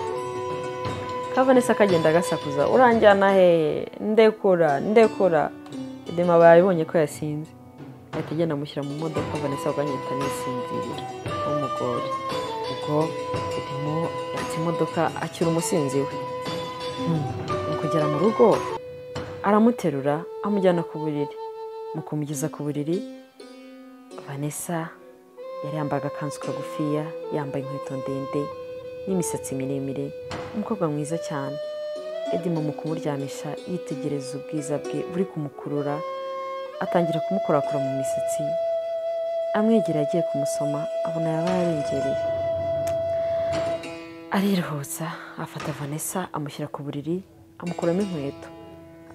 Vanessa akagenda agasakuza uranjyana he ndekura Edima bayibonye ko yasinze ahita agenda amushyira mu modoka Vanessa akanyita nisinzirira umugore ubwo Edimo yatse imodoka akira umusinzi we mu kugera mu rugo aramuterura amujyana ku buriri mu kumugeza ku buriri Vanessa yari yambaye agakanzu kagufiya yambaye inkweto ndende n'imisatsi miremire umukobwa mwiza cyane Edimo mu kumuryamisha yitegereza ubwiza bwe buri kumukurura atangira kumukorakora mu misatsi amwegera agiye kumusoma abona yaba yarengereye ariruhutsa afata Vanessa amushyira ku buriri amukuramo inkweto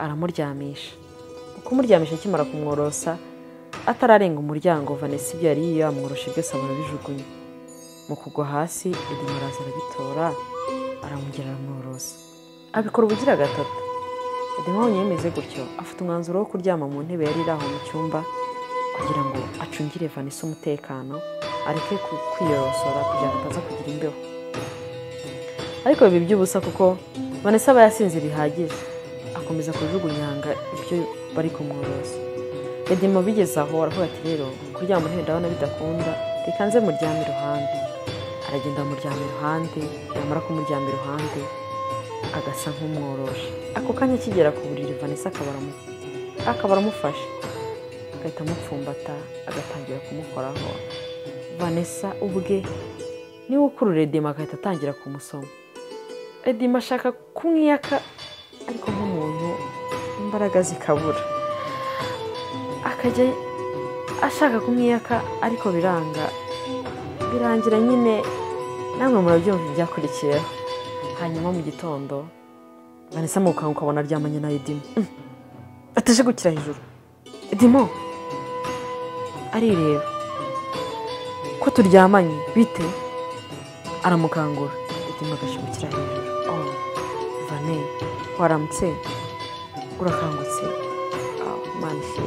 aramuryamisha kumuryamisha akimara kumworosa atararenga umuryango Vanessa ibyo yari yamworoshe byose abona bijugunye mu kugwa hasi Edimo araza arabitora aramugera aramworosa abikora ubugira gatatu Edimo yemeze gutyo afite umwanzuro wo kuryama mu ntebe yari iraho mu cyumba kugira ngo acungire Vanessa umutekano areke kwiyorosora kugira ngo ataza kugira imbeho ariko bibi by'ubusa kuko Vanessa aba yasinze bihagije akomeza kujugunyanga ibyo bari kumworosa Edimo bigeze aho aravuga ati rero kuryama mu ntebe ndabona bidakunda reka nze muryame iruhande aragenda amuryama iruhande yamara kumuryama iruhande agasa nk'umworoshe ako kanya kigera ku buriri Vanessa akaba aramufashe agahita amupfumbata agatangira kumukoraho Vanessa ubwe niwe ukurura Edimo agahita atangira kumusoma Edimo ashaka kumwiyaka ariko nk'umuntu imbaraga zikabura akajya ashaka kumwiyaka ariko birangira nyine namwe murabyumva ibyakurikiyeho hanyuma mu gitondo Vanessa mu kanwa ukabona aryamanye na Edimo ataje gukira hejuru Edimo arireba ko turyamanye bite aramukangura Edimo agashigukira hejuru Vane waramutse urakangutse manshi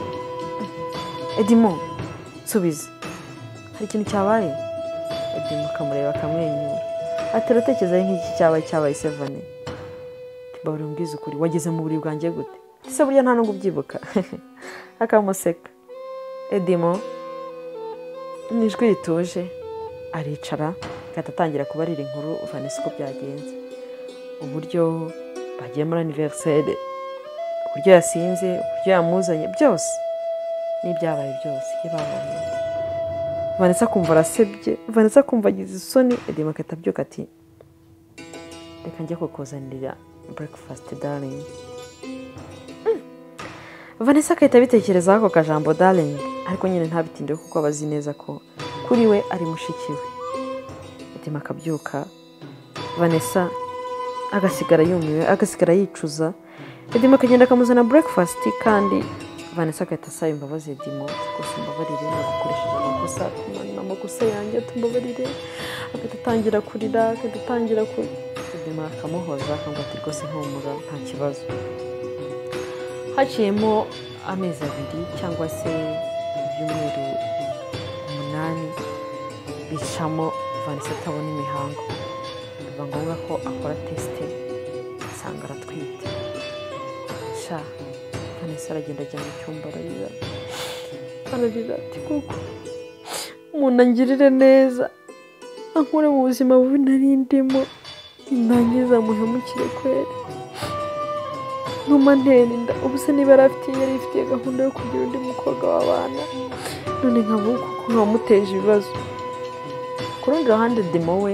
Edimo subiza hari ikintu cyabaye Edimo akamureba akamwenyura ataratekereza nk'iki cyabaye se Vane tibawuri umbwiza ukuri wageze mu buriri bwanjye gute ese burya nta nubwo ubyibuka akamuseka Edimo n'ijwi rituje aricara agahita atangira kubarira inkuru Vanessa uko byagenze uburyo bagiye muri anniversaire uburyo yasinze uburyo yamuzanye byose n'ibyabaye byose yababonye Vanessa kumva arasebye Vanessa kumva agize isoni Edimo agahita abyuka ati reka njye kukuzanira breakfast darling Vanessa agahita abitekereza ako kajambo darling ariko nyine ntabitindeho kuko abazi neza ko kuri we ari mushiki we Edimo akabyuka Vanessa agasigara yumiwe agasigara yicuza Edimo akagenda akamuzana breakfast kandi Vanessa agahita asaba imbabazi Edimo gusa imbabarire nagukoresheje amakosa yanjye tumbabarire agahita atangira kurira agahita atangira Edimo akamuhoza akamubwira ati rwose ntumura nta kibazo haciyemo amezi 2 cyangwa se ibyumweru 8 bicamo Vanessa atabona imihango biba ngombwa ko akora tesite asanga aratwite Vanessa aragenda ajya mu cyumba ararira ati kuko umuntu angirire neza ankure mu buzima bubi nari ndimo intangiza muhemukire kwera ntera inda ubuse niba yari ifitiye gahunda yo kugira undi mukobwa w'abana none nkavuga kuko nkamuteje ibibazo ku rundi ruhande Edimo we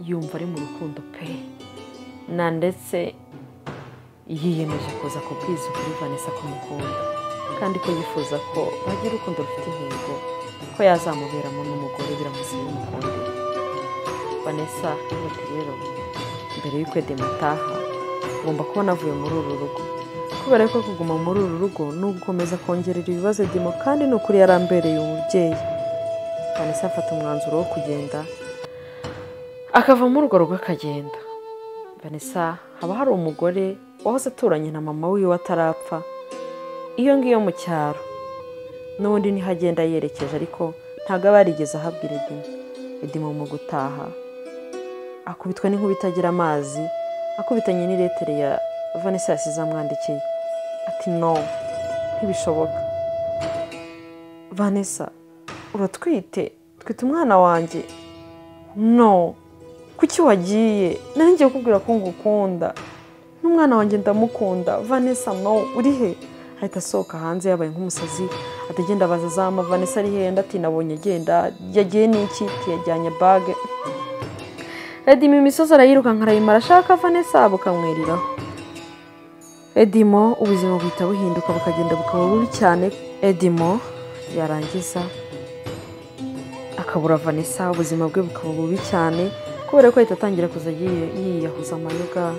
yumva ari mu rukundo pe na ndetse yiyemeje kuza kubwiza kuri Vanessa ko mukunda kandi ko yifuza ko bagira urukundo rufite intego ko yazamuberamo n'umugore biramusiye umukunde Vanessa ati rero mbere y'uko Edimo ataha ugomba kubona avuye muri uru rugo kubera ko kuguma muri uru rugo ni ugukomeza kongerera ibibazo Edimo kandi ni ukuri yarambereye umubyeyi Vanessa afata umwanzuro wo kugenda akava muri urwo rugo akagenda Vanessa haba hari umugore wahoze aturanye na mama wiwe atarapfa iyo ngiyo mu cyaro n'ubundi niho agenda yerekeje ariko ntabwo aba yarigeze ahabwira Edimo mu gutaha akubitwa n'inkuba itagira amazi akubitanye n'iletere ya Vanessa yasize amwandikiye ati no ntibishoboka, Vanessa uratwite umwana wanjye, no kuki wagiye, nari ngiye kukubwira ko ngukunda n'umwana wanjye ndamukunda, Vanessa no uri he? Ahita asohoka hanze yabaye nk'umusazi, atagenda abaza zama Vanessa ari he, ati nabonye agenda, yagiye n'iki, yajyanye bage. Edimo imisozi arayirukanka arayimara ashaka Vanessa bukamwiriraho. Edimo ubuzima buhita buhinduka bukagenda bukaba bubi cyane. Edimo yarangiza akabura Vanessa, ubuzima bwe bukaba bubi cyane kubera ko ahita atangira kuza yiyahuza amayoga,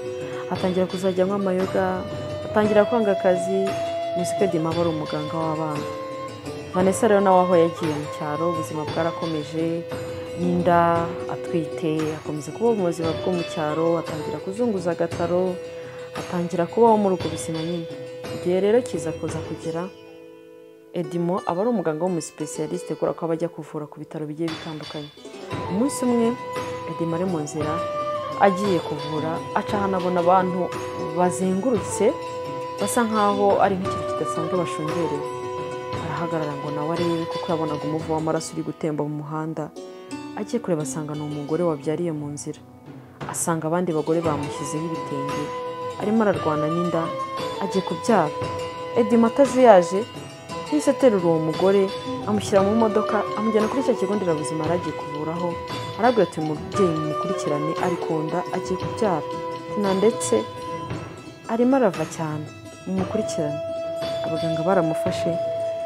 atangira kuzajya anywa amayoga, atangira kwanga akazi. Musike Edimo aba ari umuganga w'abana. Vanessa rero nawe aho yagiye mu cyaro ubuzima bwarakomeje, n'inda atwite akomeza kuba mu buzima bwo mu cyaro, atangira kuzunguza agataro, atangira kubaho muri ubwo buzima nyine. Igihe rero kiza kuza kugera, Edimo aba ari umuganga w'umusipesiyaliste kubera ko aba ajya kuvura ku bitaro bigiye bitandukanye. Umunsi umwe Edimo ari mu nzira agiye kuvura, aca ahantu abona abantu bazengurutse basa nkaho ari nk'ikintu kidasanzwe bashungereye. Arahagarara ngo nawe arebe kuko yabonaga umuvu w'amaraso uri gutemba mu muhanda. Agiye kureba asanga ni umugore wabyariye mu nzira, asanga abandi bagore bamushyizeho ibitenge, arimo ararwana n'inda agiye kubyara. Edimo atazuyaje yahise aterura uwo mugore amushyira mu modoka amujyana kuri cya kigo nderabuzima yari agiye kuvuraho. Arabwira ati umubyeyi mukurikirane ari ku nda agiye kubyara, ndetse arimo arava cyane mumukurikirane. Abaganga baramufashe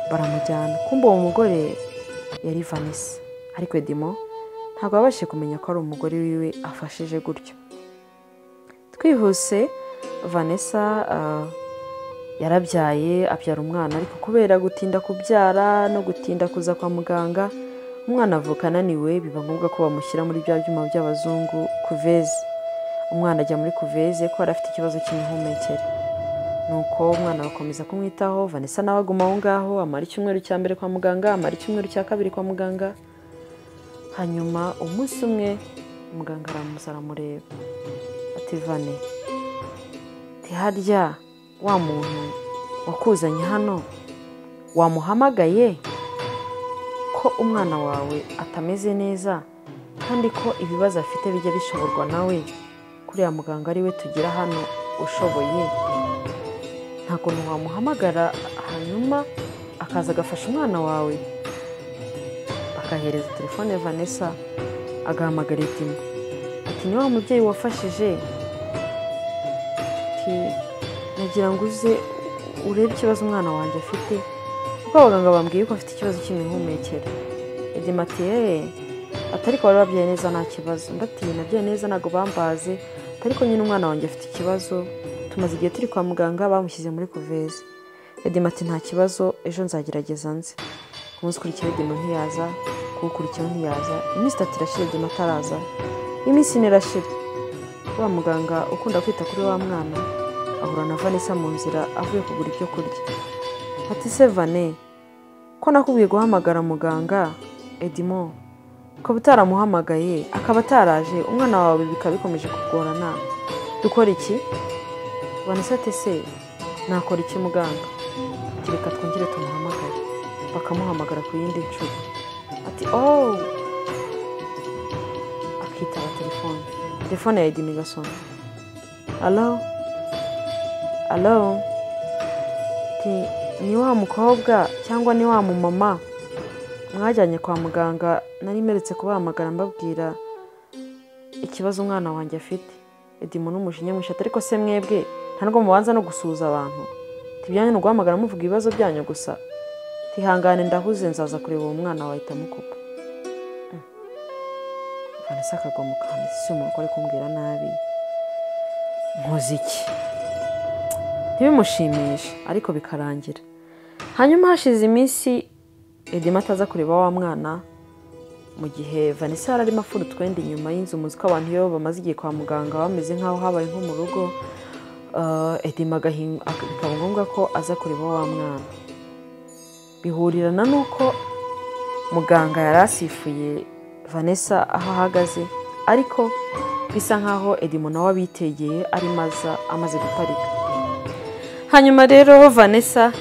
baramujyana, kumbe uwo mugore yari Vanessa, ariko Edimo ntabwo yabashije kumenya ko ari umugore wiwe afashije gutyo. Twihuse Vanessa yarabyaye abyara umwana, ariko kubera gutinda kubyara no gutinda kuza kwa muganga, umwana avuka ananiwe, biba ngombwa ko bamushyira muri bya byuma by'abazungu kuveze. Umwana ajya muri kuveze ko afite ikibazo cy'imihumekere, nuko umwana bakomeza kumwitaho. Vanessa nawe aguma aho ngaho, amara icyumweru cya mbere kwa muganga, amara icyumweru cya kabiri kwa muganga. Hanyuma umunsi umwe muganga aramuza aramureba ati Vane, harya wa muntu wakuzanye hano wamuhamagaye ko umwana wawe atameze neza kandi ko ibibazo afite bijya bishoborwa nawe, kuriya muganga ari we tugira hano ushoboye, ntabwo wamuhamagara hanyuma akaza agafasha umwana wawe? Akahereza telefone ya Vanessa agahamagara Edimo ati ni wa mubyeyi wafashije, nagira ngo uze urebe ikibazo umwana wanjye afite kuko abaganga bambwiye ko afite ikibazo cy'imihumekere. Edimo ati atari ko bari babyaye neza nta kibazo. Ndatiye nabyaye neza ntabwo bambaze, ariko nyine umwana wanjye afite ikibazo, tumaze igihe turi kwa muganga bamushyize muri kuveze. Edimo ati nta kibazo, ejo nzagerageza nze. Ku munsi ukurikiyeho Edimo ntiyaza, kuwukurikiyeho ntiyaza, iminsi 3 irashira Edimo ataraza, iminsi 4 irashira. Wa muganga ukunda kwita kuri wa mwana ahura na Vanessa mu nzira avuye kugura ibyo kurya. Ati se Vane, ko nakubwiye guhamagara muganga Edimo, ko butaramuhamagaye akaba ataraje, umwana wawe bikaba bikomeje kugorana, dukora iki? Vanessa ati se nakora iki muganga? Reka twongere tumuhamagare. Bakamuhamagara ku yindi nshuro. Ati akitaba telefone ya Edimo igasona. Alo, ni wa mukobwa cyangwa ni wa mumama mwajyanye kwa muganga? Nari meretse kubahamagara mbabwira ikibazo umwana wanjye afite. Edimo n'umujinya mwinshi ariko se mwebwe ntabwo mubanza no gusuhuza abantu? Tibyanyu no guhamagara muvuga ibibazo byanyu gusa? Tihangane ndahuze nzaza kureba uwo mwana wahita mukupa. Vanessa akagwa mu kantu, si umugore kumbwira nabi, nkoze iki? Ntibimushimisha ariko bikarangira. Hanyuma hashize iminsi Edimo ataza kureba wa mwana, mu gihe Vanessa arimo afura utwenda inyuma y'inzu. Muzi ko abantu iyo bamaze igihe kwa muganga bameze nk'aho habaye nko mu rugo. Edimo bikaba ngombwa ko aza kureba wa mwana. Bihurirana nuko muganga yari asifuye Vanessa aho ahagaze, ariko bisa nkaho Edimo nawe abitegeye ari amaze guparika. Hanyuma rero Vanessa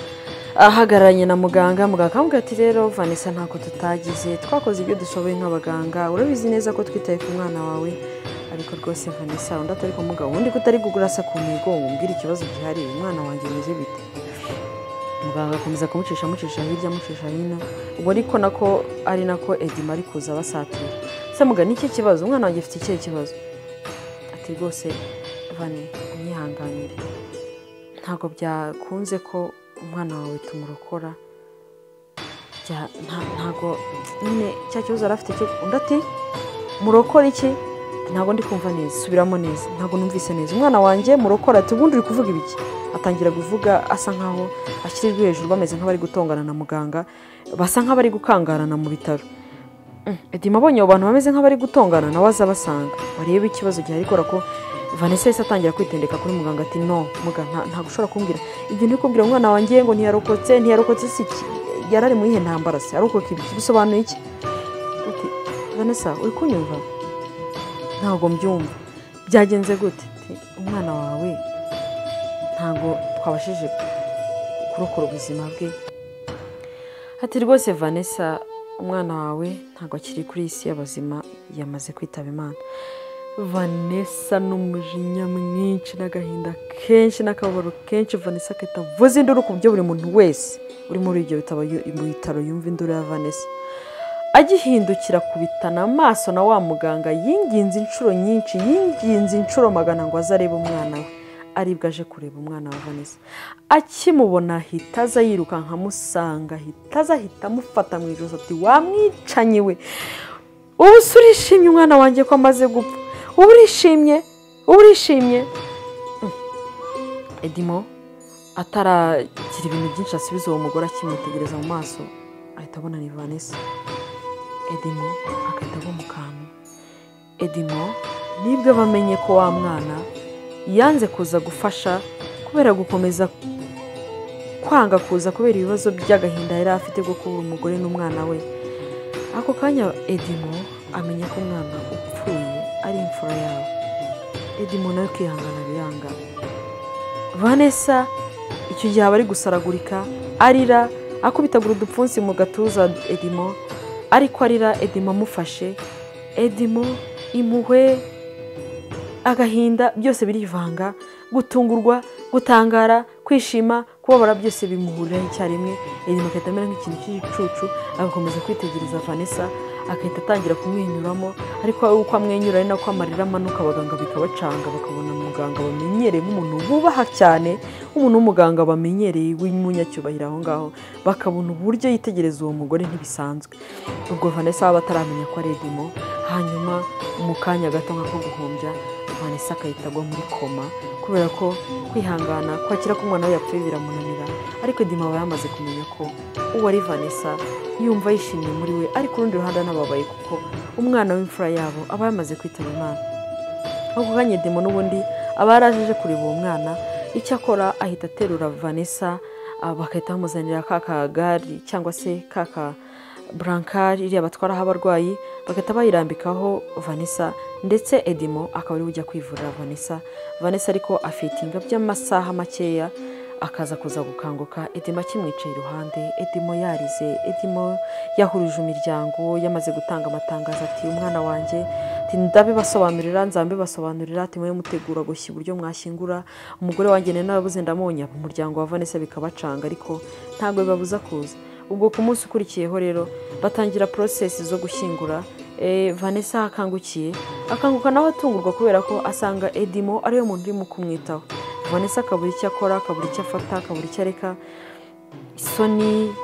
ahagararanye na muganga akamubwira ati rero Vanessa ntako tutagize, twakoze ibyo dushoboye nk'abaganga, urabizi neza ko twitaye ku mwana wawe, ariko rwose Vanessa undi atari kumugabo undi kutari gugurasa ku migo umbwira ikibazo gihari, umwana wanjye meze bite. Muganga akomeza kumucisha hirya amucisha hino, ubwo ariko nako ari nako Edimo ari kuza basatira. Se muganga iki kibazo, umwana wanjye afite ikihe kibazo? Ati rwose Vane unyihanganire, ntago byakunze ko umwana wawe tumurokora, ntago nyine cya kibazo arafite cyo. Undi ati murokora iki? Ntago ndi kumva neza, subiramo neza, ntago numvise neza. Umwana wanjye murokora? Ati ubundi uri kuvuga ibiki? Atangira kuvuga asa nkaho ashyirijwe hejuru, bameze nk'abari gutongana na muganga, basa nk'abari gukangarana mu bitaro. Edimo abonye abo bantu bameze nk'abari gutongana nawe aza basanga barebe ikibazo gihari, kubera ko Vanessa yahise atangira kwitendeka kuri muganga ati no muganga ntabwo ushobora kumbwira ibyo ndi kubwira umwana wanjye ngo ntiyarokotse si yarari mu yihe ntambara se, arokoka ibiki, bisobanuye iki? Ati Vanessa uri kunyumva? Ntabwo mbyumva. Byagenze gute? Umwana wawe ntabwo twabashije kurokora ubuzima bwe. Ati rwose Vanessa umwana wawe ntabwo akiri kuri isi y'abazima, yamaze kwitaba Imana. Vanessa n'umujinya mwinshi n'agahinda kenshi n'akababaro kenshi, Vanessa akahita avuza induru ku buryo buri muntu wese uri muri ibyo bitaro yumva induru ya Vanessa. Agihindukira kubitana amaso na wa muganga yinginze inshuro nyinshi, yinginze inshuro magana ngo azarebe umwana we, aribwa aje kureba umwana wa Vanessa. Akimubona ahita aza yiruka nkamusanga, ahita amufata mu ijosi ati wamwicanyi we, ubu urishimye umwana wanjye ko amaze gupfa? Ubu urishimye? Edimo ataragira ibintu byinshi asubiza uwo mugore, akimutegereza mu maso ahita abona ni Vanessa. Edimo akahita agwa mu kantu. Edimo nibwo bamenye ko wa mwana yanze kuza gufasha kubera gukomeza kwanga kuza kubera ibibazo by'agahinda yari afite bwo kubura umugore n'umwana we. Ako kanya Edimo amenya ko umwana upfuye ari imfura yawe. Edimo nawe kwihangana biranga. Vanessa icyo gihe aba ari gusaragurika, arira, akubitagura udupfunsi mu gatuza Edimo, ariko arira Edimo amufashe. Edimo impuhwe, agahinda byose birivanga, gutungurwa, gutangara, kwishima, kubabara byose bimuhurira icyarimwe. Edimo akahita amera nk'ikintu cy'igicucu, agakomeza kwitegereza Vanessa, akahita atangira kumwenyuramo, ariko uko amwenyura ari nako amarira amanuka, abaganga bikabacanga, bakabona muganga bamenyereye nk'umuntu bubaha cyane, umuntu w'umuganga bamenyereye w'umunyacyubahiro aho ngaho, bakabona uburyo yitegereza uwo mugore ntibisanzwe. Ubwo Vanessa baba bataramenya ko ari Edimo. Hanyuma mu kanya gato nk'ako guhumbya, Vanessa akahita agwa muri koma, kubera ko kwihangana kwakira ko umwana we yapfuye biramunanira. Ariko Edimo aba yamaze kumenya ko uwo ari Vanessa, yumva yishimye muri we, ariko urundi ruhande anababaye kuko umwana w'imfura yabo aba yamaze kwitaba Imana. Ako kanya Edimo n'ubundi aba yaraje kureba uwo mwana, icyo akora ahita aterura Vanessa, bakahita bamuzanira ka kagari cyangwa se kaka brancard iriya batwaraho abarwayi, bagahita bayirambikaho Vanessa, ndetse Edimo akaba ari ujya kwivurira Vanessa ariko afitinga by'amasaha makeya akaza kuza gukanguka. Edimo akimwicaye iruhande, Edimo yarize, Edimo yahurije imiryango, yamaze gutanga amatangazo ati umwana wanjye ndabibasobanurira, nzambibasobanurira, ati mwe mutegura gushya uburyo mwashyingura umugore wanjye narabuze ndamonya. Umuryango wa Vanessa bikabacanga, ariko ntabwo bibabuza kuza. Ubwo ku munsi ukurikiyeho rero batangira process zo gushyingura. Vanessa akanguka nawe atungurwa kubera ko asanga Edimo ariwe muntu urimo kumwitaho. Vanessa akabura icyo akora, akabura icyo afata, akabura icyo areka. Isoni,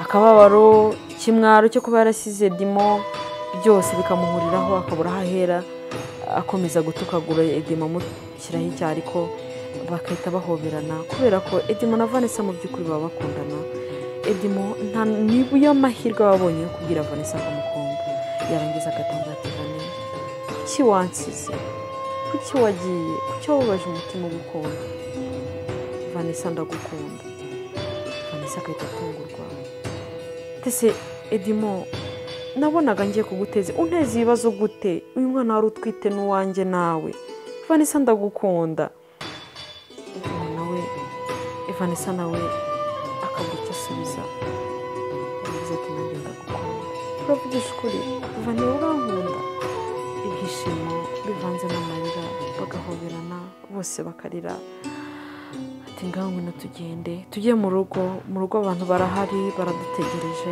akababaro, ikimwaro cyo kuba yarasize Edimo byose bikamuhuriraho, akabura aho ahera, akomeza gutukagura Edimo amushyiraho icyaha, ariko bakahita bahoberana kubera ko Edimo na Vanessa mu by'ukuri baba bakundana. Edimo nibuye amahirwe ababonye yo kubwira Vanessa ko amukunda, yarangiza agatanga ati kuki wansize, kuki wagiye, kuki wababaje umutima gukunda Vanessa, ndagukunda. Vanessa akahita atungurwa, ese Edimo nabonaga ngiye kuguteza unteze ibibazo gute uyu mwana wari utwite n'uwanjye nawe Vanessa ndagukunda Vanessa nawe akaguca asubiza yavuze ati nanjye ndagukunda uravugisha ukuri Vanessa urankunda ibyishimo bivanze n'amarira bagahoberana bose bakarira ati ngaho ngwino tujye mu rugo abantu barahari baradutegereje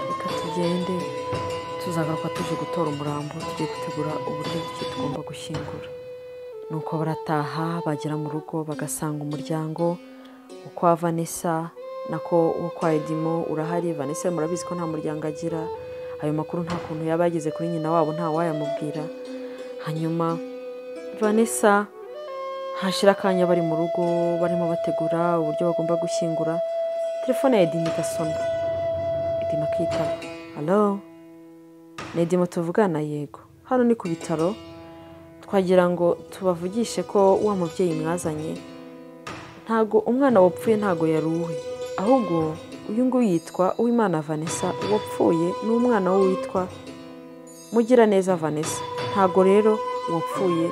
reka tugende tuzagaruka tuje gutora umurambo tugiye gutegura uburyo ki tugomba gushyingura nuko barataha bagera mu rugo bagasanga umuryango ukwa Vanessa nako wo kwa Edimo urahari Vanessa murabizi ko nta muryango agira ayo makuru nta kuntu yaba yageze kuri nyina wabo nta wayamubwira hanyuma Vanessa hashira akanya bari mu rugo barimo bategura uburyo bagomba gushyingura telefone ya Edimo igasona Edimo akitaba hello Edimo tuvugana yego hano ni ku bitaro twagira ngo tubavugishe ko wa mubyeyi mwazanye ntago umwana wapfuye ntago yaruwe ahubwo uyu nguyu yitwa Uwimana Vanessa wapfuye n'umwana we witwa Mugiraneza Vanessa ntago rero wapfuye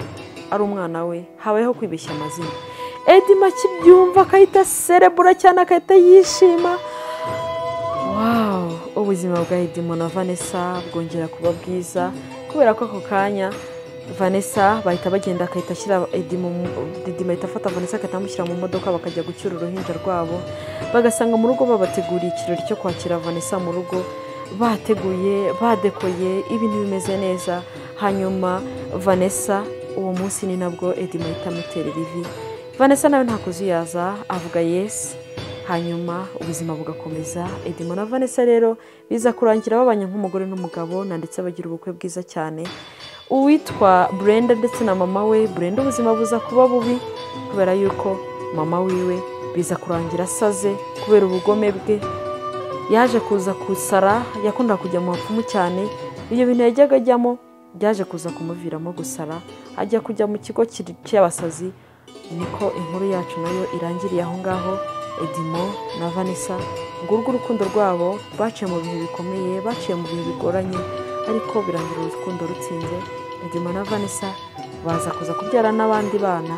ari umwana we habayeho kwibeshya amazina Edimo akibyumva akahita serebura cyane akahita yishima wow ubuzima bwa Edimo na Vanessa bwongera kuba bwiza kubera ko ako kanya Vanessa bahita bagenda akahita ashyira Edimo ahita afata Vanessa akahita amushyira mu modoka bakajya gucyura uruhinja rwabo bagasanga mu rugo babateguriye ikirori cyo kwakira Vanessa mu rugo bateguye badekoye ibintu bimeze neza hanyuma Vanessa uwo munsi ni nabwo Edimo ahita amutera ivi Vanessa nawe ntakuzuyaza avuga yes hanyuma ubuzima bugakomeza Edimo na Vanessa rero biza kurangira babanye nk'umugore n'umugabo ndetse bagira ubukwe bwiza cyane uwitwa Brenda ndetse na mama we Brenda ubuzima buza kuba bubi kubera yuko mama wiwe biza kurangira asaze kubera ubugome bwe yaje kuza kusara yakunda kujya mu bapfumu cyane ibyo bintu yajyaga ajyamo byaje kuza kumuviramo gusara ajya kujya mu kigo cy'abasazi niko inkuru yacu nayo irangiriye aho ngaho Edimo na Vanessa ngurwo urukundo rwabo baciye mu bihe bikomeye baciye mu bihe bigoranye ariko birangira urukundo rutsinze Edimo na Vanessa baza kuza kubyara n'abandi bana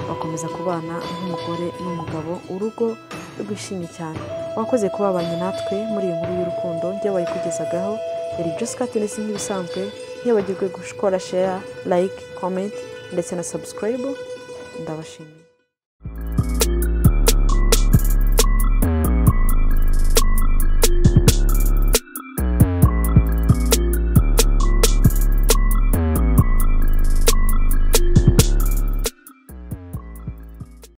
bakomeza kubana nk'umugore n'umugabo urugo rwishimye cyane wakoze kubabanye natwe muri iyi nkuru y'urukundo njye wayikugezagaho yari Jessica Tenesi nk'ibisanzwe ntibagirwe gukora share like comment ndetse na subscribe ndabashimiye